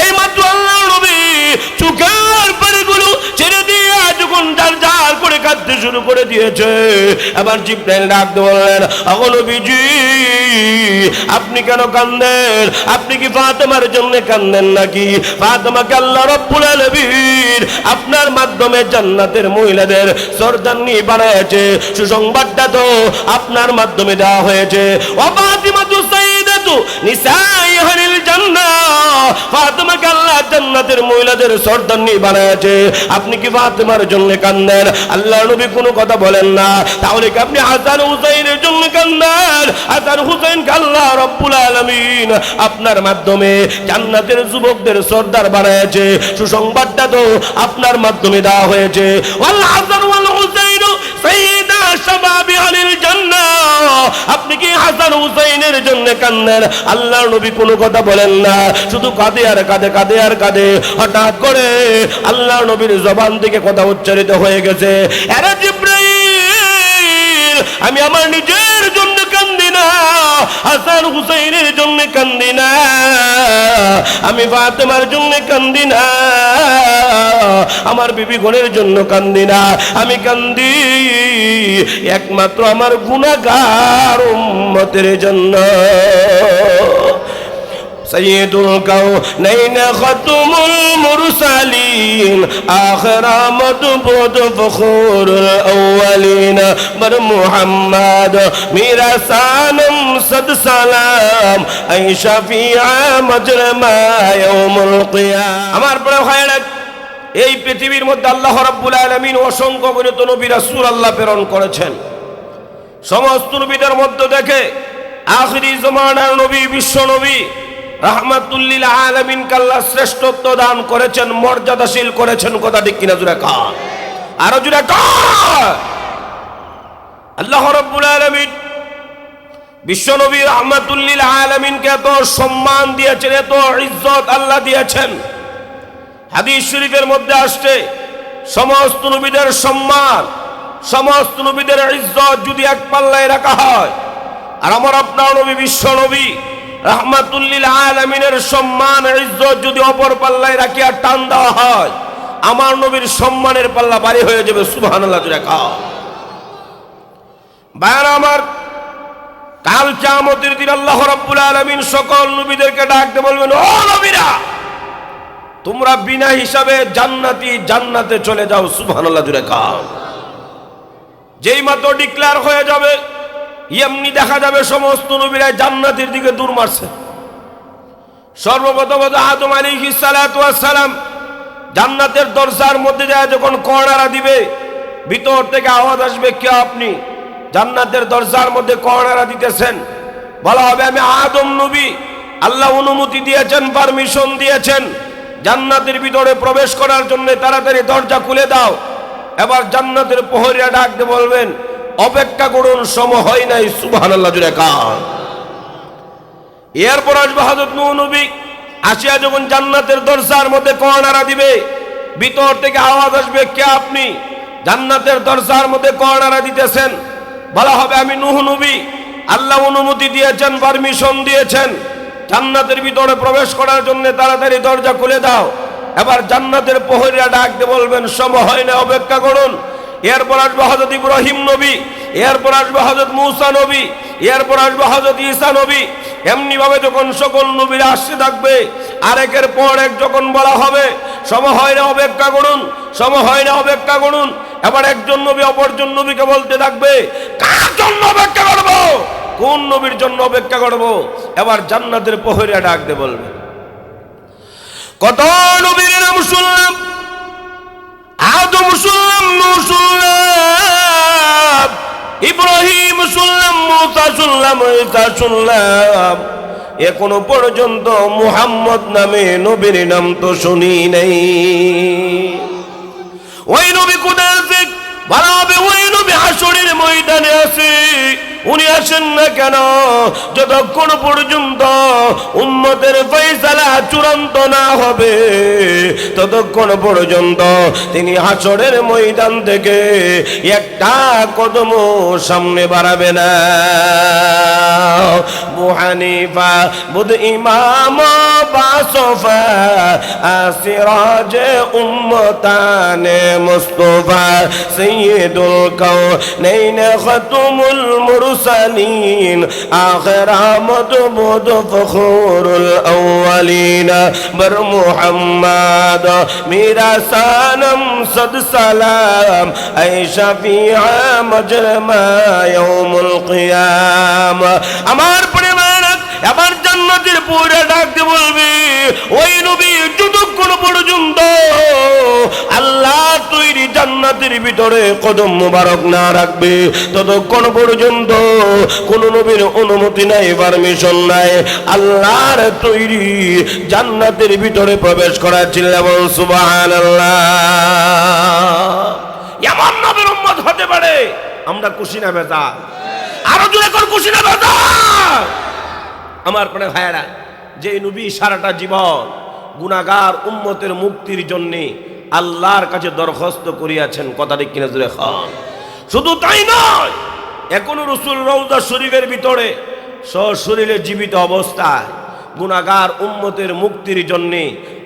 এই মাত্র আল্লাহর নবী চোখের পানিগুলো ছেড়ে দিয়ে যখন যার যার করে কাঁদতে শুরু করে দিয়েছে, এবার জিবরাইল ডাক দিয়ে বললেন, ওগো নবীজি আপনি কেন কাঁদেন? আপনি কি ফাতেমার জন্য কাঁদেন নাকি? ফাতেমাকে আল্লাহ রাব্বুল আলামিন আপনার মাধ্যমে জান্নাতের মহিলাদের সরদারনি বানায়েছে, সুসংবাদটা তো আপনার মাধ্যমে দেওয়া হয়েছে। ও ফাতিমা তু সাইয়্যিদাতু নিসাই আহলিল জান্নাহ, ফাতেমাকে আল্লাহ জান্নাতের মহিলাদের সরদারনি বানায়েছে, আপনি কি ফাতেমার জন্য কাঁদেন? আল্লাহ নবী কোনো কথা বলেন না। তাহলে কি আপনি হাসান হুসাইনের জন্য কাঁদেন? হাসান হুসাইনকে আল্লাহ রাব্বুল আলামিন আপনার মাধ্যমে জান্নাতের যুবকদের সরদার বানায়েছে, সুসংবাদটা তো আপনার মাধ্যমে দেওয়া হয়েছে। ওয়াল হাসান ওয়াল হুসাইন সাইয়্যিদা শাবাবি আহলিল জান্নাহ, আপনি কি হাসান হুসাইনের জন্য কাঁদেন? আল্লাহর নবী কোনো কথা বলেন না, শুধু কাঁদে আর কাঁদে, কাঁদে আর কাঁদে। হঠাৎ করে আল্লাহর নবীর জবান থেকে কথা উচ্চারিত হয়ে গেছে, আরে জিবরাইল আমি আমার নিজের জন্য কান্দি না, হাসান হুসাইনের জন্য কান্দি না, আমি ফাতেমার জন্য কান্দি না, আমার বিবি গণের জন্য কান্দি না, আমি কান্দি একমাত্র আমার গুনাহগার উম্মতের জন্য। সৈয়দুল কাউনাইন খাতুমুল মুরসালিন আখির মদবুদ ফখরুল আউয়ালিন বর মুহাম্মদ মেরা সানম সদ সালাম আই শাফিআ মজরমা ইয়াউমুল কিয়াম। আমার বড় ভাইরা, এই পৃথিবীর মধ্যে আল্লাহ রাব্বুল আলামিন অসংখ্য গণিত নবী রাসূল আল্লাহ প্রেরণ করেছেন। সমস্ত নবীদের মধ্যে দেখে আখিরি জামানার নবী, বিশ্ব নবী রাহমাতুল লিল আলামিনকে আল্লাহ শ্রেষ্ঠত্ব দান করেছেন, মর্যাদাশীল করেছেন। কথা ঠিক কিনা? জোরে কান, আরো জোরে কান। আল্লাহ রাব্বুল আলামিন বিশ্ব নবী রাহমাতুল লিল আলামিনকে এত সম্মান দিয়েছেন, এত ইজ্জত আল্লাহ দিয়েছেন। হাদিস শরীফের মধ্যে আসছে, সমস্ত নবীদের সম্মান, সমস্ত নবীদের ইজ্জত যদি এক পাল্লায় রাখা হয়, আর আমার আপনার নবী বিশ্ব নবী রাহমাতুল লিল আলামিনের সম্মান ইজ্জত যদি অপর পাল্লায় রাখি আর টান দেওয়া হয়, আমার নবীর সম্মানের পাল্লা ভারী হয়ে যাবে। সুবহানাল্লাহ জোরে কাও। ভাইরা আমার, কাল কিয়ামতের দিন আল্লাহ রাব্বুল আলামিন সকল নবীদেরকে ডাকতে বলবেন, ও নবীরা তোমরা বিনা হিসাবে জান্নাতি, জান্নাতে চলে যাও। সুবহানাল্লাহ জোরে কাও। যেই মাত্র ডিক্লেয়ার হয়ে যাবে, এমনি দেখা যাবে সমস্ত নবীরা জান্নাতের দিকে দূর মারছে। সর্বপ্রথম আদম আলাইহিস সালাতু ওয়াস সালাম জান্নাতের দরজার মধ্যে যায় যখন কর্নারা দিবে, ভিতর থেকে আওয়াজ আসবে, কে আপনি? জান্নাতের দরজার মধ্যে কর্নারা দিতেছেন। বলা হবে, আমি আদম নবী, আল্লাহ অনুমতি দিয়েছেন, পারমিশন দিয়েছেন জান্নাতের ভিতরে প্রবেশ করার জন্য, তাড়াতাড়ি দরজা খুলে দাও। এবার জান্নাতের প্রহরীরা ডাকতে বলবেন, অপেক্ষা করুন, সময় হয় নাই। সুবহানাল্লাহ জোরে কান। এরপর আসবে হযরত নূহ নবী, আসিয়া যখন জান্নাতের দরজার মধ্যে কর্নারা দিবে, ভিতর থেকে আওয়াজ আসবে, কে আপনি? জান্নাতের দরজার মধ্যে কর্নারা দিতেছেন। বলা হবে, আমি নূহ নবী, আল্লাহ অনুমতি দিয়েছেন, পারমিশন দিয়েছেন জান্নাতের ভিতরে প্রবেশ করার জন্য, তাড়াতাড়ি দরজা খুলে দাও। এবার জান্নাতের প্রহরীরা ডাকতে বলবেন, সময় হয় না, অপেক্ষা করুন। এরপর আসবে হযরত ইব্রাহিম নবী, এরপর আসবে হযরত মূসা নবী, এরপর আসবে হযরত ঈসা নবী। এমনি ভাবে যখন সকল নবীরা আসতে থাকবে, আরেকের পর এক যখন বলা হবে, সময় হয় না, অপেক্ষা করুন, সময় হয় না, অপেক্ষা করুন। এবার একজন নবী অপরজন নবীকে বলতে থাকবে, কার জন্য অপেক্ষা করব? কোন নবীর জন্য অপেক্ষা করব? এবার জান্নাতের প্রহরীরা ডাকতে বলবে, কত নবীর নাম শুনলাম, আদম শুনলাম, নূহ শুনলাম, ইব্রাহিম শুনলাম, মূসা শুনলাম, ঈসা শুনলাম, এখনো পর্যন্ত মুহাম্মদ নামে নবীর নাম তো শুনি নাই। ওই নবী কোথায় আছে? বলা হবে, ওই নবী হাসরের ময়দানে আছে। উনি আসেন না কেন? যতক্ষণ পর্যন্ত উম্মতের ফয়সালা চূড়ান্ত না হবে ততক্ষণ পর্যন্ত তিনি হাসরের ময়দান থেকে একটা কদম সামনে বাড়াবে না। আবু হানিফা বুদ ইমাম বাসফা আসিরাজ উম্মতানে মুস্তাফা সাইয়্যিদুল কাউনাইন খাতুমুল মুরসালিন আখির আমদ বুদ ফখরুল আউয়ালিন बर मुहम्मद मेरा सनम सद सलाम ऐ शफीअ मजमा यौमुल क़ियाम। আমার পরিবার আমার জান্নাতের পুরো ডাকতে বলবে ওই নবী যতক্ষণ পর্যন্ত আল্লাহ তৈরি জান্নাতের ভিতরে কদম মোবারক না রাখবে ততক্ষণ পর্যন্ত কোন নবীর অনুমতি নাই, পারমিশন নাই আল্লাহর তৈরি জান্নাতের ভিতরে প্রবেশ করার। চিল্লাবো সুবহানাল্লাহ। এমন নবীর উম্মত হতে পারে আমরা খুশি না বেজা? আরো জোরে কর খুশি না বেজা? আমার প্রিয় ভাইরা, যে নবী সারাটা জীবন গুনাহগার উম্মতের মুক্তির জন্য আল্লাহর কাছে দরখাস্ত করিয়াছেন, কথা ঠিক কিনা জোরে খান। শুধু তাই নয়, এখনো রাসূল রওজা শরীফের ভিতরে সশরীরে জীবিত অবস্থায় গুনাহগার উম্মতের মুক্তির জন্য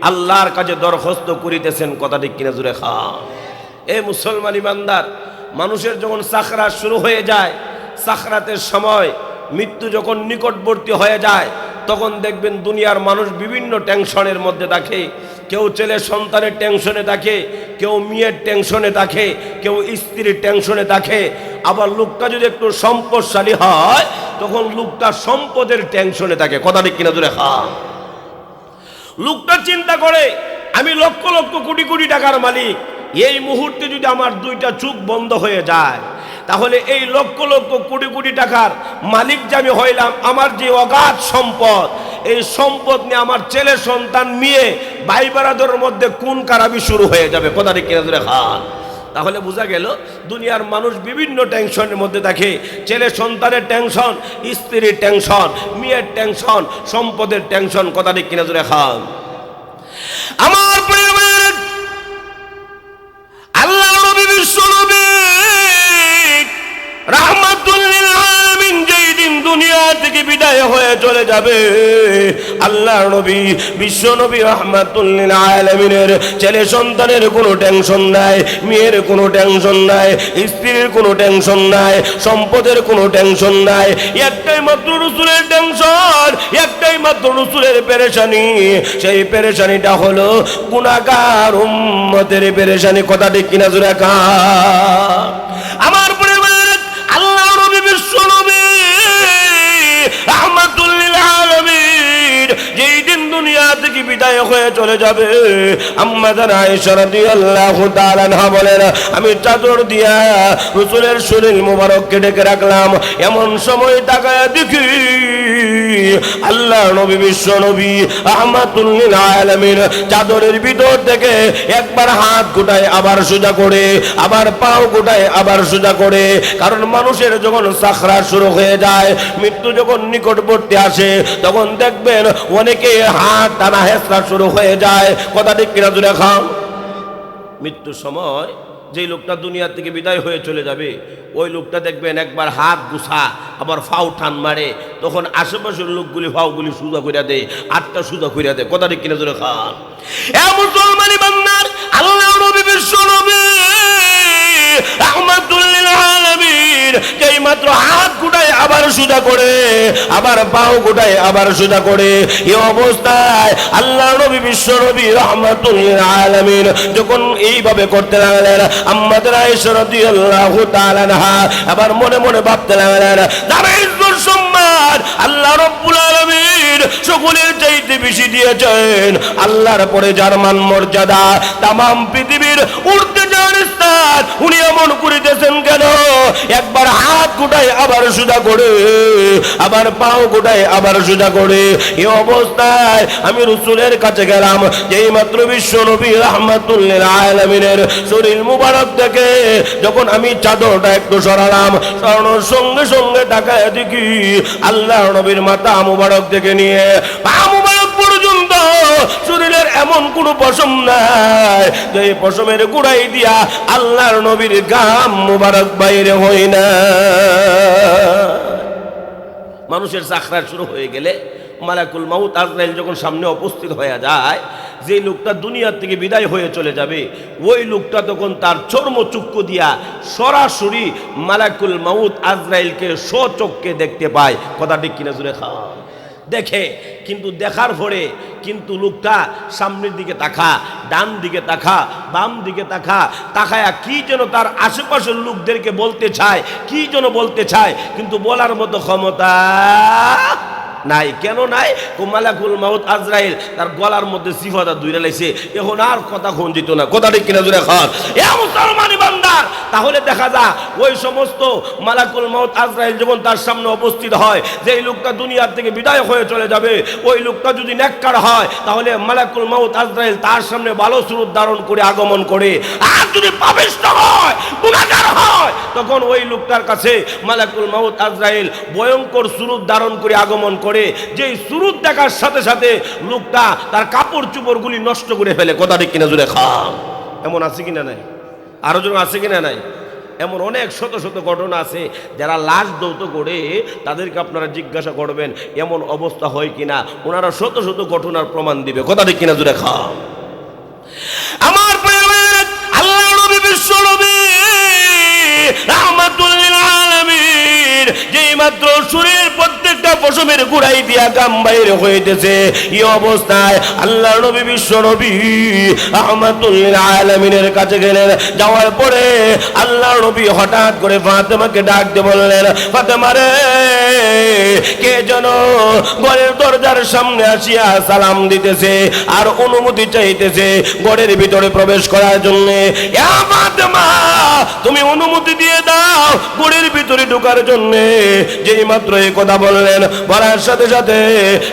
আল্লাহর কাছে দরখাস্ত করিতেছেন, কথা ঠিক কিনা জোরে খান। এ মুসলমান ইমানদার, মানুষের যখন সাকরাত শুরু হয়ে যায়, সাকরাতের সময় মৃত্যু যখন নিকটবর্তী হয়ে যায় তখন দেখবেন দুনিয়ার মানুষ বিভিন্ন টেনশনের মধ্যে থাকে। কেউ ছেলে সন্তানের টেনশনে থাকে, কেউ মেয়ের টেনশনে থাকে, কেউ স্ত্রীর টেনশনে থাকে। আবার লোকটা যদি একটু সম্পদশালী হয় তখন লোকটা সম্পদের টেনশনে থাকে, কথা ঠিক কিনা জোরে খান। লোকটা চিন্তা করে আমি লক্ষ লক্ষ কোটি কোটি টাকার মালিক, এই মুহূর্তে যদি আমার দুইটা চোখ বন্ধ হয়ে যায় তাহলে এই লক্ষ লক্ষ কোটি কোটি টাকার মালিক যে আমি হইলাম, আমার যে অগাধ সম্পদ, এই সম্পদ নিয়ে আমার ছেলে সন্তান মেয়ে ভাই বারাদরের মধ্যে কোন কারাবি শুরু হয়ে যাবে, কথা ঠিক কিনা জোরে খান। তাহলে বোঝা গেল দুনিয়ার মানুষ বিভিন্ন টেনশনের মধ্যে থাকে। ছেলে সন্তানের টেনশন, স্ত্রীর টেনশন, মেয়ের টেনশন, সম্পদের টেনশন, কথা ঠিক কিনা জোরে খান। আমার প্রিয় আল্লাহ নবী বিশ্ব নবী রাহমাতুল লিল আলামিন যেই দিন দুনিয়া থেকে বিদায় হয়ে চলে যাবে, আল্লাহ নবী বিশ্ব নবী রাহমাতুল লিল আলামিনের ছেলে সন্তানের কোনো টেনশন নাই, মেয়ের কোনো টেনশন নাই, স্ত্রীর কোনো টেনশন নাই, সম্পদের কোনো টেনশন নাই। একটাই মাত্র রাসূলের টেনশন, একটাই মাত্র রাসূলের পেরেশানি। সেই পেরেশানিটা হলো গুনাহগার উম্মতের পেরেশানি, কথা ঠিক কিনা জোরে কান। আমার পরিবার আল্লাহ নবী বিশ্ব নবী রাহমাতুল লিল আলামিন যেই দিন দুনিয়া থেকে বিদায় হয়ে চলে যাবে, আম্মা জান আয়েশা রাদিয়াল্লাহু তাআলা আনহা বলেন, আমি চাদর দিয়া রাসূলের শরীর মোবারককে ঢেকে রাখলাম। এমন সময় তাকায়া দেখি আল্লাহ নবী বিশ্ব নবী রাহমাতুল লিল আলামিন চাদরের ভিতর থেকে একবার হাত গোটায় আবার সোজা করে, আবার পাও গোটায় আবার সোজা করে। কারণ মানুষের যখন সাকরাত শুরু হয়ে যায়, মৃত্যু যখন নিকটবর্তী আসে, তখন দেখবেন অনেকে হাত টানা হেঁচড়া শুরু হয়ে যায়, কথা ঠিক কিনা জোরে খান। মৃত্যুর সময় যেই লোকটা দুনিয়া থেকে বিদায় হয়ে চলে যাবে, ওই লোকটা দেখবেন একবার হাত গুছা আবার ফাও টান মারে, তখন আশেপাশের লোকগুলি ফাওগুলি সুজা কইরা দেয়, আটটা সুজা কইরা দেয়, কথা ঠিক কিনা জোরে খান। এ মুসলমানি বান্দার আল্লাহ নবী বিশ্ব নবী রাহমাতুল লিল আলামিন যেই মাত্র হাত গুটায় আবার সুজা করে, আবার পাও গুটায় আবার সুজা করে, এই অবস্থায় আল্লাহ নবী বিশ্ব নবী রাহমাতুল লিল আলামিন যখন এইভাবে করতে লাগলেন, আম্মা জান আয়েশা রাদিয়াল্লাহু তাআলা আনহা আবার মনে মনে ভাবতে লাগলেন, যারা ইজ্জত সম্মান আল্লাহ রাব্বুল আলামিন সকলের চাইতে বেশি দিয়েছেন, আল্লাহর পরে যার মান মর্যাদা তামাম পৃথিবীর ঊর্ধ্বে যার ফেরেশতা উনি এমন করিতেছেন কেন? একবার হাত গোটায় আবার সোজা করে, আবার পাও গোটায় আবার সোজা করে। এই অবস্থায় আমি রাসূলের কাছে গেলাম, যেই মাত্র বিশ্ব নবী রাহমাতুল লিল আলামিনের শরীর মুবারক থেকে যখন আমি চাদরটা একটু সরালাম, সরানোর সঙ্গে সঙ্গে তাকায় দেখি আল্লাহর নবীর মাথা মুবারক থেকে নিয়ে পা মুবারক পর্যন্ত শরীরের এমন কোনো পশম নাই যে পশমের গোড়াই দিয়া আল্লাহর নবীর গাম মুবারক বাইরে হয় না। মানুষের সাকরাত শুরু হয়ে গেলে মালাকুল মাউত আজরাইল যখন সামনে উপস্থিত হয়ে যায়, যে লোকটা দুনিয়ার থেকে বিদায় হয়ে চলে যাবে, ওই লোকটা তখন তার চর্মচক্ষু দিয়া সরাসরি মালাকুল মাউত আজরাইলকে স্বচক্ষে দেখতে পায়। কথা ঠিক কিনা জুড়ে খাওয়া দেখে, কিন্তু দেখার পরে কিন্তু লোকটা সামনের দিকে তাকা, ডান দিকে তাকা, বাম দিকে তাকা, তাকায়া কি যেন তার আশেপাশের লোকদেরকে বলতে চায়, কি যেন বলতে চায়, কিন্তু বলার মতো ক্ষমতা নাই। কেন নাই? মালাকুল মাউত আজরাইল তার গলার মধ্যে সিফাটা দুইরা লাইছে, এখন আর কথা খঞ্জিত না। কথা ঠিক কিনা জুড়ে খান এ মুসলমানি বান্দার। তাহলে দেখা যায় ওই সমস্ত মালাকুল মাউত আজরাইল যখন তার সামনে উপস্থিত হয়, যে লোকটা দুনিয়ার থেকে বিদায় হয়ে চলে যাবে, ওই লোকটা যদি নেককার হয় তাহলে মালাকুল মাউত আজরাইল তার সামনে ভালো সুরত ধারণ করে আগমন করে। আর যদি পাপিষ্ঠ হয়, গুনাহগার হয়, তখন ওই লোকটার কাছে মালাকুল মাউত আজরাইল ভয়ঙ্কর সুরত ধারণ করে আগমন করে, যে সুরত দেখার সাথে সাথে লোকটা তার কাপড় চোপড়গুলি নষ্ট করে ফেলে। কথা ঠিক কিনা জুড়ে খান এমন আছে কিনা নাই? আরো জন আছে কিনা নাই? এমন অনেক শত শত ঘটনা আছে, যারা লাশ দৌত করে তাদেরকে আপনারা জিজ্ঞাসা করবেন এমন অবস্থা হয় কিনা, ওনারা শত শত ঘটনার প্রমাণ দিবে। কথা ঠিক কিনা জুড়ে খান আমার আল্লাহ নবী বিশ্ব নবী রাহমাতুল লিল আলামিন যেই মাত্র শরীরের প্রত্যেকটা পশমের গোড়াই দিয়া গাম বাইরে হইতেছে, এই অবস্থায় আল্লাহ নবী বিশ্ব নবী রাহমাতুল লিল আলামিনের কাছে গেলেন। যাওয়ার পরে আল্লাহ নবী হঠাৎ করে ফাতেমাকে ডাক দিয়ে বললেন, ফাতেমা রে, কে যেন ঘরের দরজার সামনে আসিয়া সালাম দিতেছে আর অনুমতি চাইতেছে ঘরের ভিতরে প্রবেশ করার জন্য। ফাতেমা, তুমি অনুমতি দিয়ে দাও ঘরের ভিতরে ঢোকার জন্য। যেই মাত্র এই কথা বললেন, বলার সাথে সাথে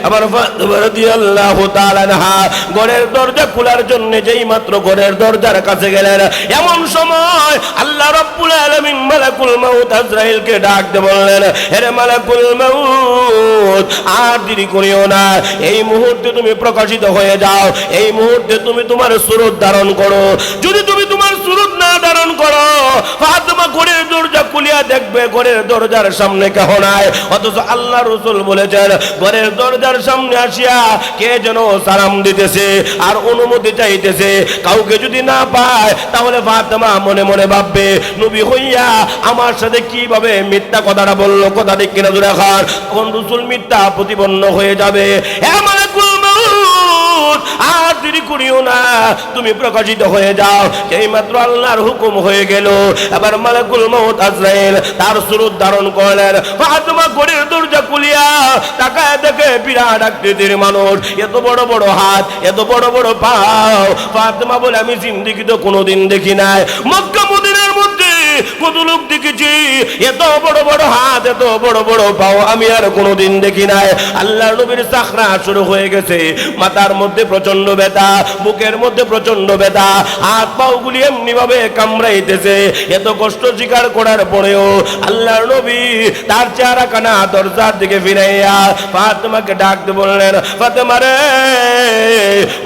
আবার ফাতেমা রাদিয়াল্লাহু তাআলা আনহা ঘরের দরজা খোলার জন্য যেই মাত্র ঘরের দরজার কাছে গেলেন, এমন সময় আল্লাহ রাব্বুল আলামিন মালাকুল মাউত আজরাইলকে ডাক দিয়ে বললেন, হে মালাকুল মাউত, আর দেরি করিও না, এই মুহূর্তে তুমি প্রকাশিত হয়ে যাও, এই মুহূর্তে তুমি তোমার সুরত ধারণ করো। যদি তুমি তোমার সুরত না ধারণ করো, ফাতেমা ঘরের দরজা খুলিয়া দেখবে ঘরের দরজার সামনে কেহ নাই, অথচ আল্লাহ রাসূল বলেছেন ঘরের দরজার সামনে আসিয়া কে যেন সালাম দিতেছে আর অনুমতি চাইতেছে। কাউকে যদি না পায় তাহলে ফাতেমা মনে মনে ভাববে, নবী হইয়া আমার সাথে কিভাবে মিথ্যা কথাটা বললো। কথা ঠিক কিনা জোরে খান, তখন রাসূল মিথ্যা প্রতিপন্ন হয়ে যাবে। হে মালাকুল মাউত, আর দেরি করিও না, তুমি প্রকাশিত হয়ে যাও। সেই মাত্র আল্লাহর হুকুম হয়ে গেল। এবার মালাকুল মাউত আজরাইল তার সুরত ধারণ করলেন। ফাতেমা ঘরের দরজা খুলিয়া তাকায় দেখে বিরাট আকৃতির মানুষ, এত বড় বড় হাত, এত বড় বড় পাও। ফাতেমা বলে, আমি জিন্দেগিতে কোনোদিন দেখি নাই, মক্কা মদিনার মধ্যে কত লোক দেখেছি, এত বড় বড় হাত, এত বড় বড় পাও আমি আর কোনোদিন দেখি নাই। আল্লাহর নবীর সাকরা শুরু হয়ে গেছে, মাথার মধ্যে প্রচন্ড ব্যথা, বুকের মধ্যে প্রচন্ড ব্যথা, হাত পাও গুলি এমনি ভাবে কামড়াইতেছে। এত কষ্ট স্বীকার করার পরেও আল্লাহর নবী তার চেহারা কানা দরজার দিকে ফিরাইয়া ফাতেমাকে ডাকতে বললেন, ফাতেমা রে,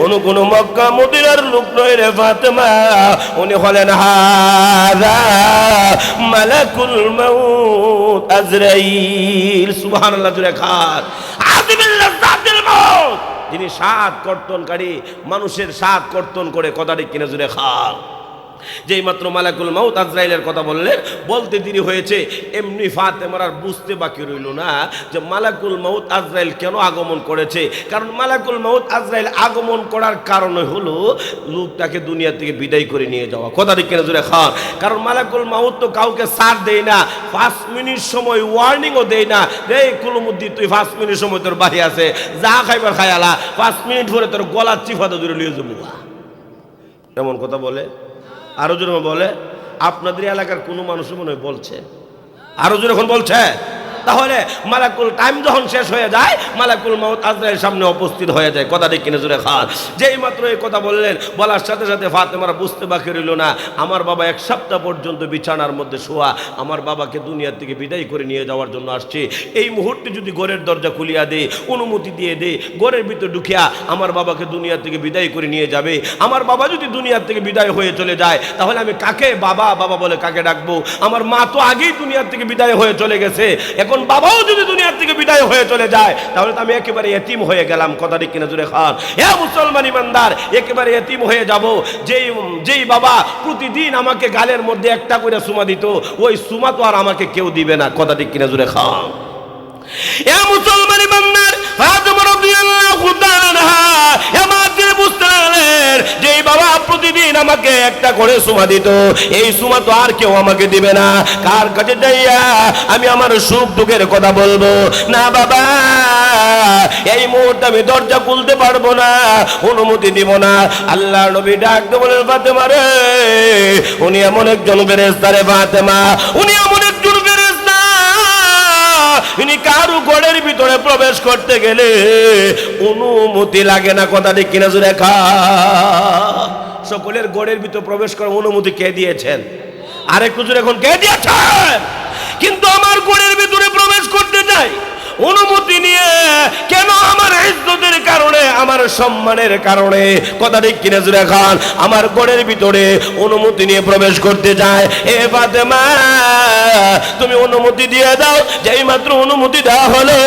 উনি কোনো মক্কা মদিনার লোক নয় রে ফাতেমা, উনি হলেন হাযা মালাকুল মাউত আজরাইল। সুবহানাল্লাহ জুড়ে খান, আযিমুল লাযাতিল মাউত, যিনি সাত কর্তনকারী, মানুষের সাত কর্তন করে। কথা ঠিক কিনা জুড়ে খান। যেই মাত্র মালাকুল মাউত আজরাইলের কথা বললেন, বলতে দেরি হয়েছে, এমনি ফাতেমার আর বুঝতে বাকি রইল না যে মালাকুল মাউত আজরাইল কেন আগমন করেছে। কারণ মালাকুল মাউত আজরাইল আগমন করার কারণ হলো লোকটাকে দুনিয়া থেকে বিদায় করে নিয়ে যাওয়া। কথা ঠিক কিনা জোরে খান। কারণ মালাকুল মাউত তো কাউকে ছাড় দেয় না, 5 মিনিট সময় ওয়ার্নিংও দেয় না, এই কুলুমুদ্দিন তুই 5 মিনিট সময় তোর বাড়ি আছে, যা খাইবার খায়ালা, 5 মিনিট পরে তোর গলার চিফাতে দূরে নিয়ে যাবো, এমন কথা বলে। আরো যখন বলে আপনাদের এলাকার কোনো মানুষ মনে হয় বলছে, আরো যখন বলছে, তাহলে মালাকুল টাইম যখন শেষ হয়ে যায় মালাকুল মাউত আজরাইল সামনে উপস্থিত হয়ে যায়। কথা ঠিক কিনা জোরে খান? যেই মাত্র এই কথা বললেন, বলার সাথে সাথে ফাতেমার বুঝতে বাকি রইল না, আমার বাবা এক সপ্তাহ পর্যন্ত বিছানার মধ্যে শোয়া, আমার বাবাকে দুনিয়ার থেকে বিদায় করে নিয়ে যাওয়ার জন্য আসছে। এই মুহূর্তে যদি ঘরের দরজা খুলিয়া দে, অনুমতি দিয়ে দে, ঘরের ভিতর ঢুকিয়া আমার বাবাকে দুনিয়ার থেকে বিদায় করে নিয়ে যাবে। আমার বাবা যদি দুনিয়ার থেকে বিদায় হয়ে চলে যায় তাহলে আমি কাকে বাবা বাবা বলে কাকে ডাকবো? আমার মা তো আগেই দুনিয়ার থেকে বিদায় হয়ে চলে গেছে, এখন বাবাও যদি দুনিয়ার থেকে বিদায় হয়ে চলে যায় তাহলে তো আমি একেবারে এতিম হয়ে গেলাম। কথা ঠিক কিনা জোরে খান? হে মুসলমান ইমানদার, একেবারে এতিম হয়ে যাব। যেই বাবা প্রতিদিন আমাকে গালের মধ্যে একটা করে সুমা দিত, ওই সুমা তো আর আমাকে কেউ দিবে না। কথা ঠিক কিনা জোরে খান? হে মুসলমান ইমানদার, ফাতেমা রাদিয়াল্লাহু তাআলা আনহা এমাকে বুঝতে পারলেন যে এই বাবা প্রতিদিন আমাকে একটা করে সুমা দিত, এই সুমা তো আর কেউ আমাকে দিবে না। কার কাছে যাইয়া আমি আমার সুখ দুঃখের কথা বলবো? না বাবা, এই মুহূর্তে আমি দরজা খুলতে পারবো না, অনুমতি দিব না। আল্লাহ নবী ডাকতে বলেন, ফাতেমা রে, উনি এমন একজন ফেরেশতা রে ফাতেমা, উনি এমন একজন ফেরেশতা, ইনি কারু ঘরের ভিতরে প্রবেশ করতে গেলে অনুমতি লাগে না। কথা ঠিক কিনা জোরে খা? সকলের ঘরের ভিতরে প্রবেশ করার অনুমতি কে দিয়েছেন? আরেকটু জোরে এখন কে দিয়েছেন? কিন্তু আমার ঘরের ভিতরে প্রবেশ করতে চাই অনুমতি নিয়ে কেন? আমার ইজ্জতের কারণে, আমার সম্মানের কারণে। কথা ঠিক কিনা জোরে খান? আমার ঘরের ভিতরে অনুমতি নিয়ে প্রবেশ করতে চায়। এ ফাতেমা, তুমি অনুমতি দিয়ে দাও। যেই মাত্র অনুমতি দেওয়া হলো,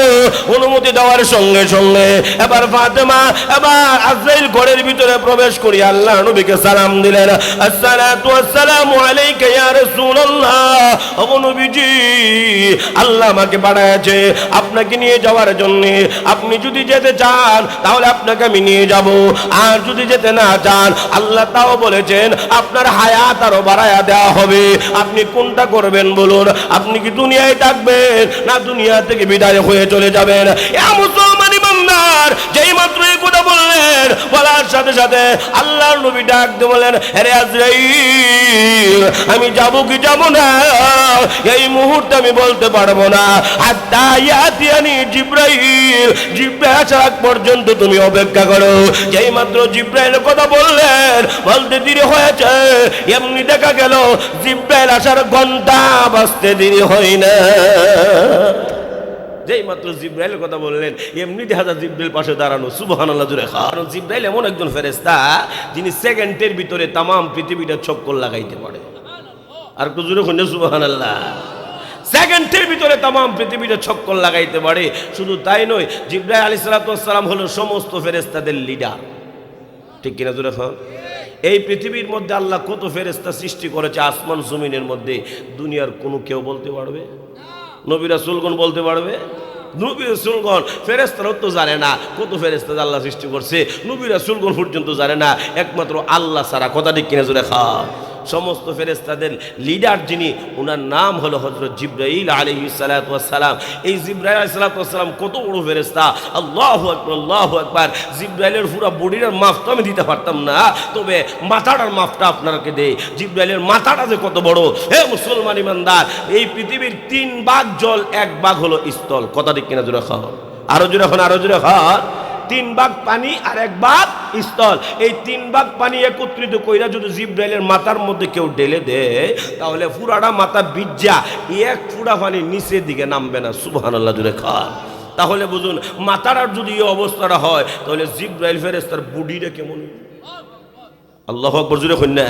অনুমতি দেওয়ার সঙ্গে সঙ্গে এবার ফাতেমা এবার আজরাইল ঘরের ভিতরে প্রবেশ করি আল্লাহ নবীকে সালাম দিলেন, আসসালাতু ওয়াসসালামু আলাইকা ইয়া রাসূলুল্লাহ। ও নবীজি, আল্লাহ আমাকে পাঠাইছে আপনাকে নিয়ে যাওয়ার জন্য। আপনি যদি যেতে চান তাহলে আপনাকে আমি নিয়ে যাব, আর যদি যেতে না চান আল্লাহ তাও বলেছেন আপনার হায়াত আরো বাড়ায়া দেওয়া হবে। আপনি কোনটা করবেন বলুন? আপনি কি দুনিয়ায় থাকবেন না দুনিয়া থেকে বিদায় হয়ে চলে যাবেন? এ মুসলমান ইমানদার, যেই মাত্র এই কথা বললেন, বলার সাথে সাথে আল্লাহর নবী ডাক দিয়ে বলেন, আরে আজরাইল, আমি যাব কি যাব না এই মুহূর্তে আমি বলতে পারবো না। হাত্তা ইয়াতিয়ানি জিবরাইল, জিবরাইল আসার পর্যন্ত তুমি অপেক্ষা করো। যেই মাত্র জিবরাইলের কথা বললেন, বলতে দেরি হয়েছে, এমনি দেখা গেল জিবরাইল আসার ঘন্টা বাজতে দেরি হয় না। যেই মাত্র জিবরাইলের কথা বললেন, এমনি দেখা যায় জিবরাইল পাশে দাঁড়ানো। সুবহানাল্লাহ জোরে। কারণ জিবরাইল এমন একজন ফেরেশতা যিনি সেকেন্ডের ভিতরে তাম পৃথিবীটা চক্কর লাগাইতে পারে। আর একটু জোরে শুনে সুবহানাল্লাহ। সেকেন্ডের ভিতরে তাম পৃথিবীটা চক্কর লাগাইতে পারে। শুধু তাই নয়, জিবরাইল আলাইহিস সালাতু ওয়াস সালাম হলো সমস্ত ফেরেশতাদের লিডার। ঠিক কিনা জোরে খান? এই পৃথিবীর মধ্যে আল্লাহ কত ফেরেশতা সৃষ্টি করেছে আসমান জমিনের মধ্যে, দুনিয়ার কোনো কেউ বলতে পারবে? নবী রাসূলগণ বলতে পারবে? নবী রাসূলগণ, ফেরেশতারাও তো জানে না কত ফেরেশতা আল্লাহ সৃষ্টি করছে, নবী রাসূলগণ পর্যন্ত জানে না, একমাত্র আল্লাহ ছাড়া। কথা ঠিক কিনা জোরে খান? সমস্ত ফেরেশতাদের লিডার যিনি, ওনার নাম হলো হযরত জিবরাইল আলাইহিস সালাতু ওয়াস সালাম। এই জিবরাইল আলাইহিস সালাতু ওয়াস সালাম কত বড় ফেরেশতা! আল্লাহু আকবার, আল্লাহু আকবার। জিবরাইলের পুরো বডির মাপ তো আমি দিতে পারতাম না, তবে মাথাটার মাপটা আপনাকে দেই। জিবরাইলের মাথাটা যে কত বড়! হে মুসলমান ইমানদার, এই পৃথিবীর 3 ভাগ জল, 1 ভাগ হলো স্থল। কথা ঠিক কিনা জোরে খান? আরো জোরে খান, আরো জোরে খান। 3 ভাগ পানি আর 1 ভাগ স্থল। এই 3 ভাগ পানি একত্রিত কইরা যদি জিবরাইলের মাথার মধ্যে কেউ ঢেলে দেয় তাহলে পুরাটা মাথা ভিজা 1 ফুটা পানি নিচের দিকে নামবে না। সুবহানাল্লাহ জোরে খান। তাহলে বুঝুন, মাথাটার যদি এই অবস্থাটা হয় তাহলে জিবরাইল ফেরেশতার বডিটা কেমন? আল্লাহু আকবার জোরে কইন না,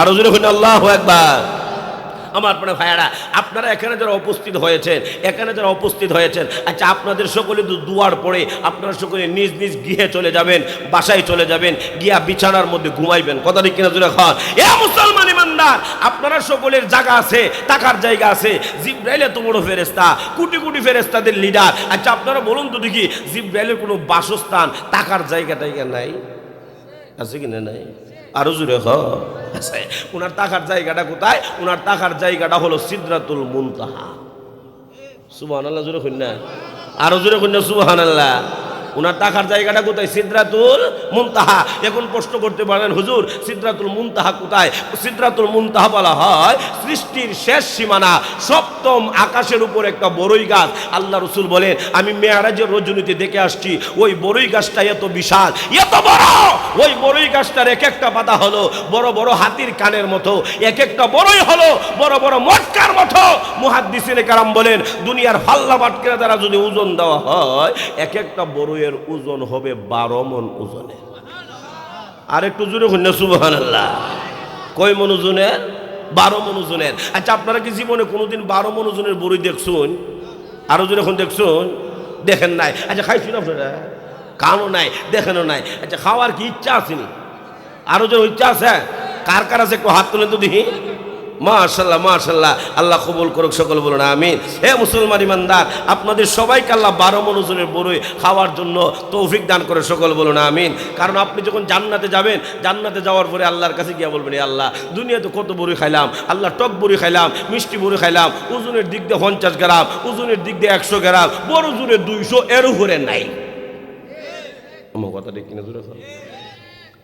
আরো জোরে কইন আল্লাহু আকবার। আমার প্রিয় ভাইয়ারা, আপনারা এখানে যারা উপস্থিত হয়েছেন, আচ্ছা আপনাদের সকলে দুয়ার পরে আপনারা সকলে নিজ নিজ গৃহে চলে যাবেন, বাসায় চলে যাবেন, গিয়া বিছানার মধ্যে ঘুমাইবেন। কথা ঠিক কিনা জোরে খান? এ মুসলমান ইমানদার, আপনারা সকলের জায়গা আছে, টাকার জায়গা আছে। জিবরাইল এত বড় ফেরেশতা, কোটি কোটি ফেরেশতাদের লিডার। আচ্ছা আপনারা বলুন তো দেখি, জিবরাইলের কোনো বাসস্থান, টাকার জায়গা নাই? আছে কিনা? নাই। আরো জোরে আছে। ওনার টাকার জায়গাটা কোথায়? ওনার টাকার জায়গাটা হলো সিদরাতুল মুনতাহা। সুবহানাল্লাহ জোরে কইন না, আরো জোরে কইন না সুবহানাল্লাহ। ওনার থাকার জায়গাটা কোথায়? সিদরাতুল মুনতাহা। এখন প্রশ্ন করতে পারেন, হুজুর সিদরাতুল মুনতাহা কোথায়? সিদরাতুল মুনতাহা বলা হয় সৃষ্টির শেষ সীমানা, সপ্তম আকাশের উপর একটা বড়ই গাছ। আল্লাহ রাসূল বলেন, আমি মেরাজের রজনীতে দেখে আসছি, ওই বড়ই গাছটা এত বিশাল, এত বড়, ওই বড়ই গাছটার এক একটা পাতা হলো বড় বড় হাতির কানের মতো, এক একটা বড়ই হলো বড় বড় মটকার মতো। মুহাদ্দিসিনে কারাম বলেন, দুনিয়ার ফাল্লা বাটকেরা দ্বারা যদি ওজন দেওয়া হয়, এক একটা বড়ইয়ের ওজন হবে 12 মণ ওজনে। আর একটু জোরে হইনা সুবহানাল্লাহ। কয় মণ ওজনের? 12 মণ ওজনের। আচ্ছা, আপনারা কি জীবনে কোনোদিন 12 মণ ওজনের বড়ই দেখছুন? আরো জোরে এখন দেখছুন? দেখেন নাই? আচ্ছা, খাইছুন আপনারা? কানও নাই, দেখেনও নাই। আচ্ছা, খাওয়ার কি ইচ্ছা আসেনি? আরো যে ইচ্ছা আছে? কার কার আছে একটু হাত তুলে তো দেখি। মাশাআল্লাহ মাশাআল্লাহ, আল্লাহ কবুল করুক, সকল বলুন আমিন। হে মুসলমান ইমানদার, আপনাদের সবাইকে আল্লাহ 12 মণ ওজনের বড়ই খাওয়ার জন্য তৌফিক দান করে, সকল বলুন আমিন। কারণ আপনি যখন জান্নাতে যাবেন, জান্নাতে যাওয়ার পরে আল্লাহর কাছে গিয়ে বলবেন, আল্লাহ দুনিয়াতে কত বড়ই খাইলাম, আল্লাহ টক বড়ি খাইলাম, মিষ্টি বড়ি খাইলাম, ওজনের দিক দিয়ে 50 গ্রাম, ওজনের দিক দিয়ে 100 গ্রাম, বড় জোরে 200, এর উপরে নাই। আমার কথা ঠিক কিনা? জোরে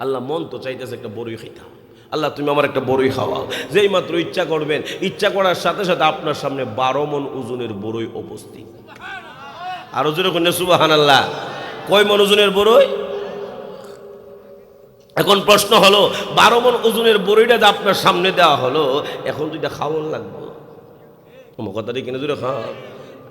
আল্লাহ মন তো চাইতেছে একটা বড়ই খাইতাম। আল্লাহ তুমি আমার একটা বড়ই খাওয়াও। যেই মাত্র ইচ্ছা করবেন, ইচ্ছা করার সাথে সাথে আপনার সামনে 12 মণ ওজনের বড়ই উপস্থিত। আরো জোরে কোন সুবহানাল্লাহ। কয় মণ ওজনের বড়ই? এখন প্রশ্ন হলো, 12 মণ ওজনের বড়ইটা যে আপনার সামনে দেওয়া হলো, এখন তো এটা খাওয়ান লাগবে। আমার কথাটা কিনে জোরে খাওয়া।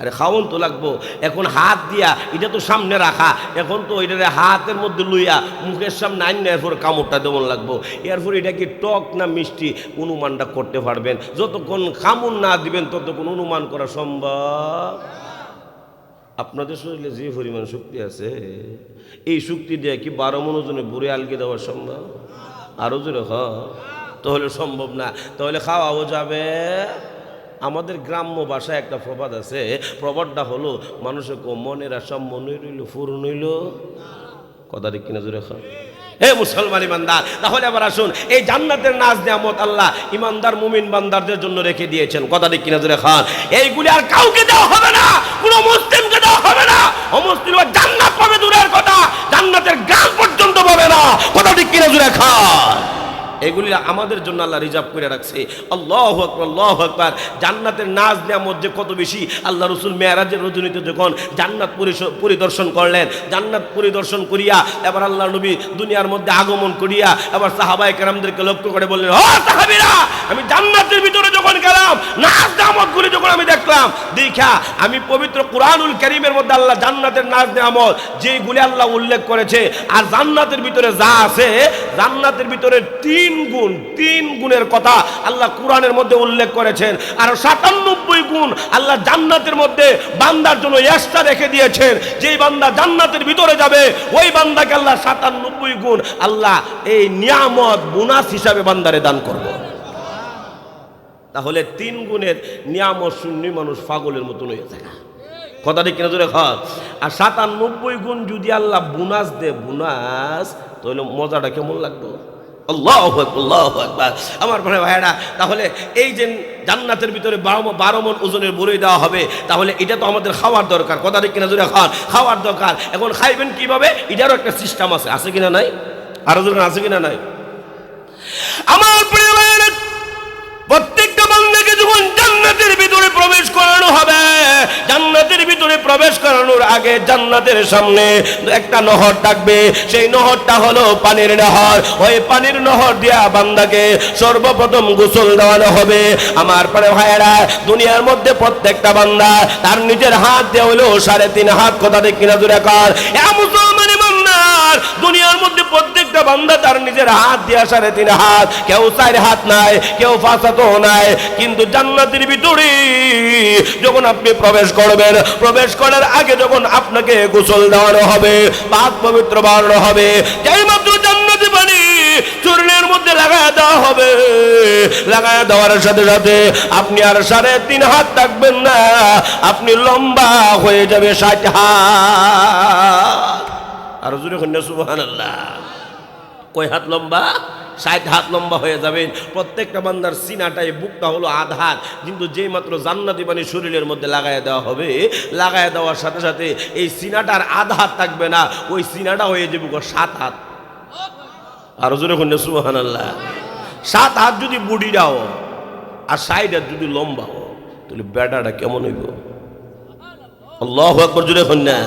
আরে খাওয়ান তো লাগবো। এখন হাত দিয়া এটা তো সামনে রাখা, এখন তো এটা হাতের মধ্যে লইয়া মুখের সামনে আইন না, এরপর কামড়টা দেমন লাগবো। এরপর এটা কি টক না মিষ্টি অনুমানটা করতে পারবেন। যতক্ষণ কামড় না দিবেন ততক্ষণ অনুমান করা সম্ভব। আপনাদের শরীরে যে পরিমাণ শক্তি আছে, এই শক্তি দিয়ে কি 12 মণ ওজনের বুড়ি আলগে দেওয়া সম্ভব? আরো জোরে তাহলে সম্ভব না। তাহলে খাওয়াও যাবে। আমাদের গ্রাম্য ভাষায় একটা প্রবাদ আছে, প্রবাদটা হলো, মানুষের মনের আশা মনে রইল পূরণ হইল। কথা ঠিক কিনা? জোরে খাও। হে মুসলমান ইমানদার, তাহলে আবার আসুন, এই জান্নাতের নাজ নিয়ামত আল্লাহ ইমানদার মুমিন বান্দারদের জন্য রেখে দিয়েছেন। কথা ঠিক কিনা? জোরে খান। এইগুলি আর কাউকে দেওয়া হবে না, কোনো মুসলিমকে দেওয়া হবে না। অমুসলিম জান্নাত পাবে দূরের কথা, জান্নাতের গান পর্যন্ত পাবে না। কথা ঠিক কিনা? জোরে খান। এগুলি আমাদের জন্য আল্লাহ রিজার্ভ করে রাখছে। আল্লাহু আকবার, আল্লাহু আকবার। জান্নাতের নাজ নিয়ামত যে কত বেশি। আল্লাহ রাসূল মেরাজের রজনীতে যখন জান্নাত পরিদর্শন করলেন, জান্নাত পরিদর্শন করিয়া এবার আল্লাহ নবী দুনিয়ার মধ্যে আগমন করিয়া এবার সাহাবায়ে কেরামদেরকে লক্ষ্য করে বললেন, ও সাহাবীরা, আমি জান্নাতের ভিতরে যখন গেলাম, নাজ নিয়ামতগুলি যখন আমি দেখলাম, দেখা আমি পবিত্র কুরআনুল কারীমের মধ্যে আল্লাহ জান্নাতের নাজ নিয়ামত যেগুলি আল্লাহ উল্লেখ করেছে, আর জান্নাতের ভিতরে যা আছে, জান্নাতের ভিতরে 3 গুণের কথা আল্লাহ কুরআনের মধ্যে উল্লেখ করেছেন। আর 97 গুণ আল্লাহ জান্নাতের মধ্যে বান্দার জন্য এক্সট্রা রেখে দিয়েছেন। যেই বান্দা জান্নাতের ভিতরে যাবে, ওই বান্দাকে আল্লাহ 97 গুণ আল্লাহ এই নিয়ামত বোনাস হিসাবে বান্দারে দান করবে। তাহলে 3 গুণের নিয়ামত শূন্য মানুষ পাগলের মতন হয়ে থাকে। কথা ঠিক কিনা? জোরে খান। আর 97 গুণ যদি আল্লাহ বোনাস দে, বোনাস, তাহলে মজাটা কেমন লাগবে? আল্লাহু আকবার, আল্লাহু আকবার। আমার ভাইরা, তাহলে এই যে জান্নাতের ভিতরে 12 মণ ওজনের বড়ই দেওয়া হবে, তাহলে এটা তো আমাদের খাওয়ার দরকার। কথা ঠিক কিনা? জোরে খান। খাওয়ার দরকার। এখন খাইবেন কিভাবে? এটারও একটা সিস্টেম আছে। আছে কিনা নাই? আরো জোরে আছে কিনা নাই? আমার প্রিয় ভাইরা, প্রত্যেকটা বান্দাকে যখন জান্নাতের ভিতরে প্রবেশ করানো হবে, জান্নাতের ভিতরে প্রবেশ করানোর আগে জান্নাতের সামনে একটা নহর থাকবে। সেই নহরটা হলো পানির নহর। ওই পানির নহর দিয়া বান্দাকে সর্বপ্রথম গোসল দেওয়ানো হবে। আমার পরে ভাইয়েরা, দুনিয়ার মধ্যে প্রত্যেকটা বান্দা তার নিজের হাত দিয়ে হলো 3.5 হাত। কথা ঠিক কিনা? জোরে কার। মুসলমান ইমানদার, দুনিয়ার মধ্যে প্রত্যেকটা বান্দা তার নিজের হাত দিয়া 3.5 হাত। কেউ 4 হাত নাই, কেউ 5 হাতও নাই। কিন্তু জান্নাতের ভিতরে যখন আপনি প্রবেশ করবেন, প্রবেশ করার আগে যখন আপনাকে গোসল দেওয়ানো হবে, পাক পবিত্র বানানো হবে, যেই মাত্র জান্নাতি পানি চুলের মধ্যে লাগায় দেওয়া হবে, লাগায় দেওয়ার সাথে সাথে আপনি আর 3.5 হাত থাকবেন না, আপনি লম্বা হয়ে যাবে 60 হাত। আর জোরে কন্যা সুবহানাল্লাহ। কয় হাত লম্বা? 60 হাত লম্বা হয়ে যাবেন। প্রত্যেকটা বান্দার সিনাটাই বুকটা হলো আধা হাত, কিন্তু যেই মাত্র জান্নাতি পানি শরীরের মধ্যে লাগায় দেওয়া হবে, লাগায় দেওয়ার সাথে সাথে এই সিনাটার আধা হাত থাকবে না, ওই সিনাটা হয়ে যাবে 7 হাত। আরো জোরে কোন সুবহানাল্লাহ। 7 হাত যদি বুড়িটাও আর 60 হাত যদি লম্বাও, তাহলে বেটাটা কেমন হইব? আল্লাহু আকবার, জোরে কোন না।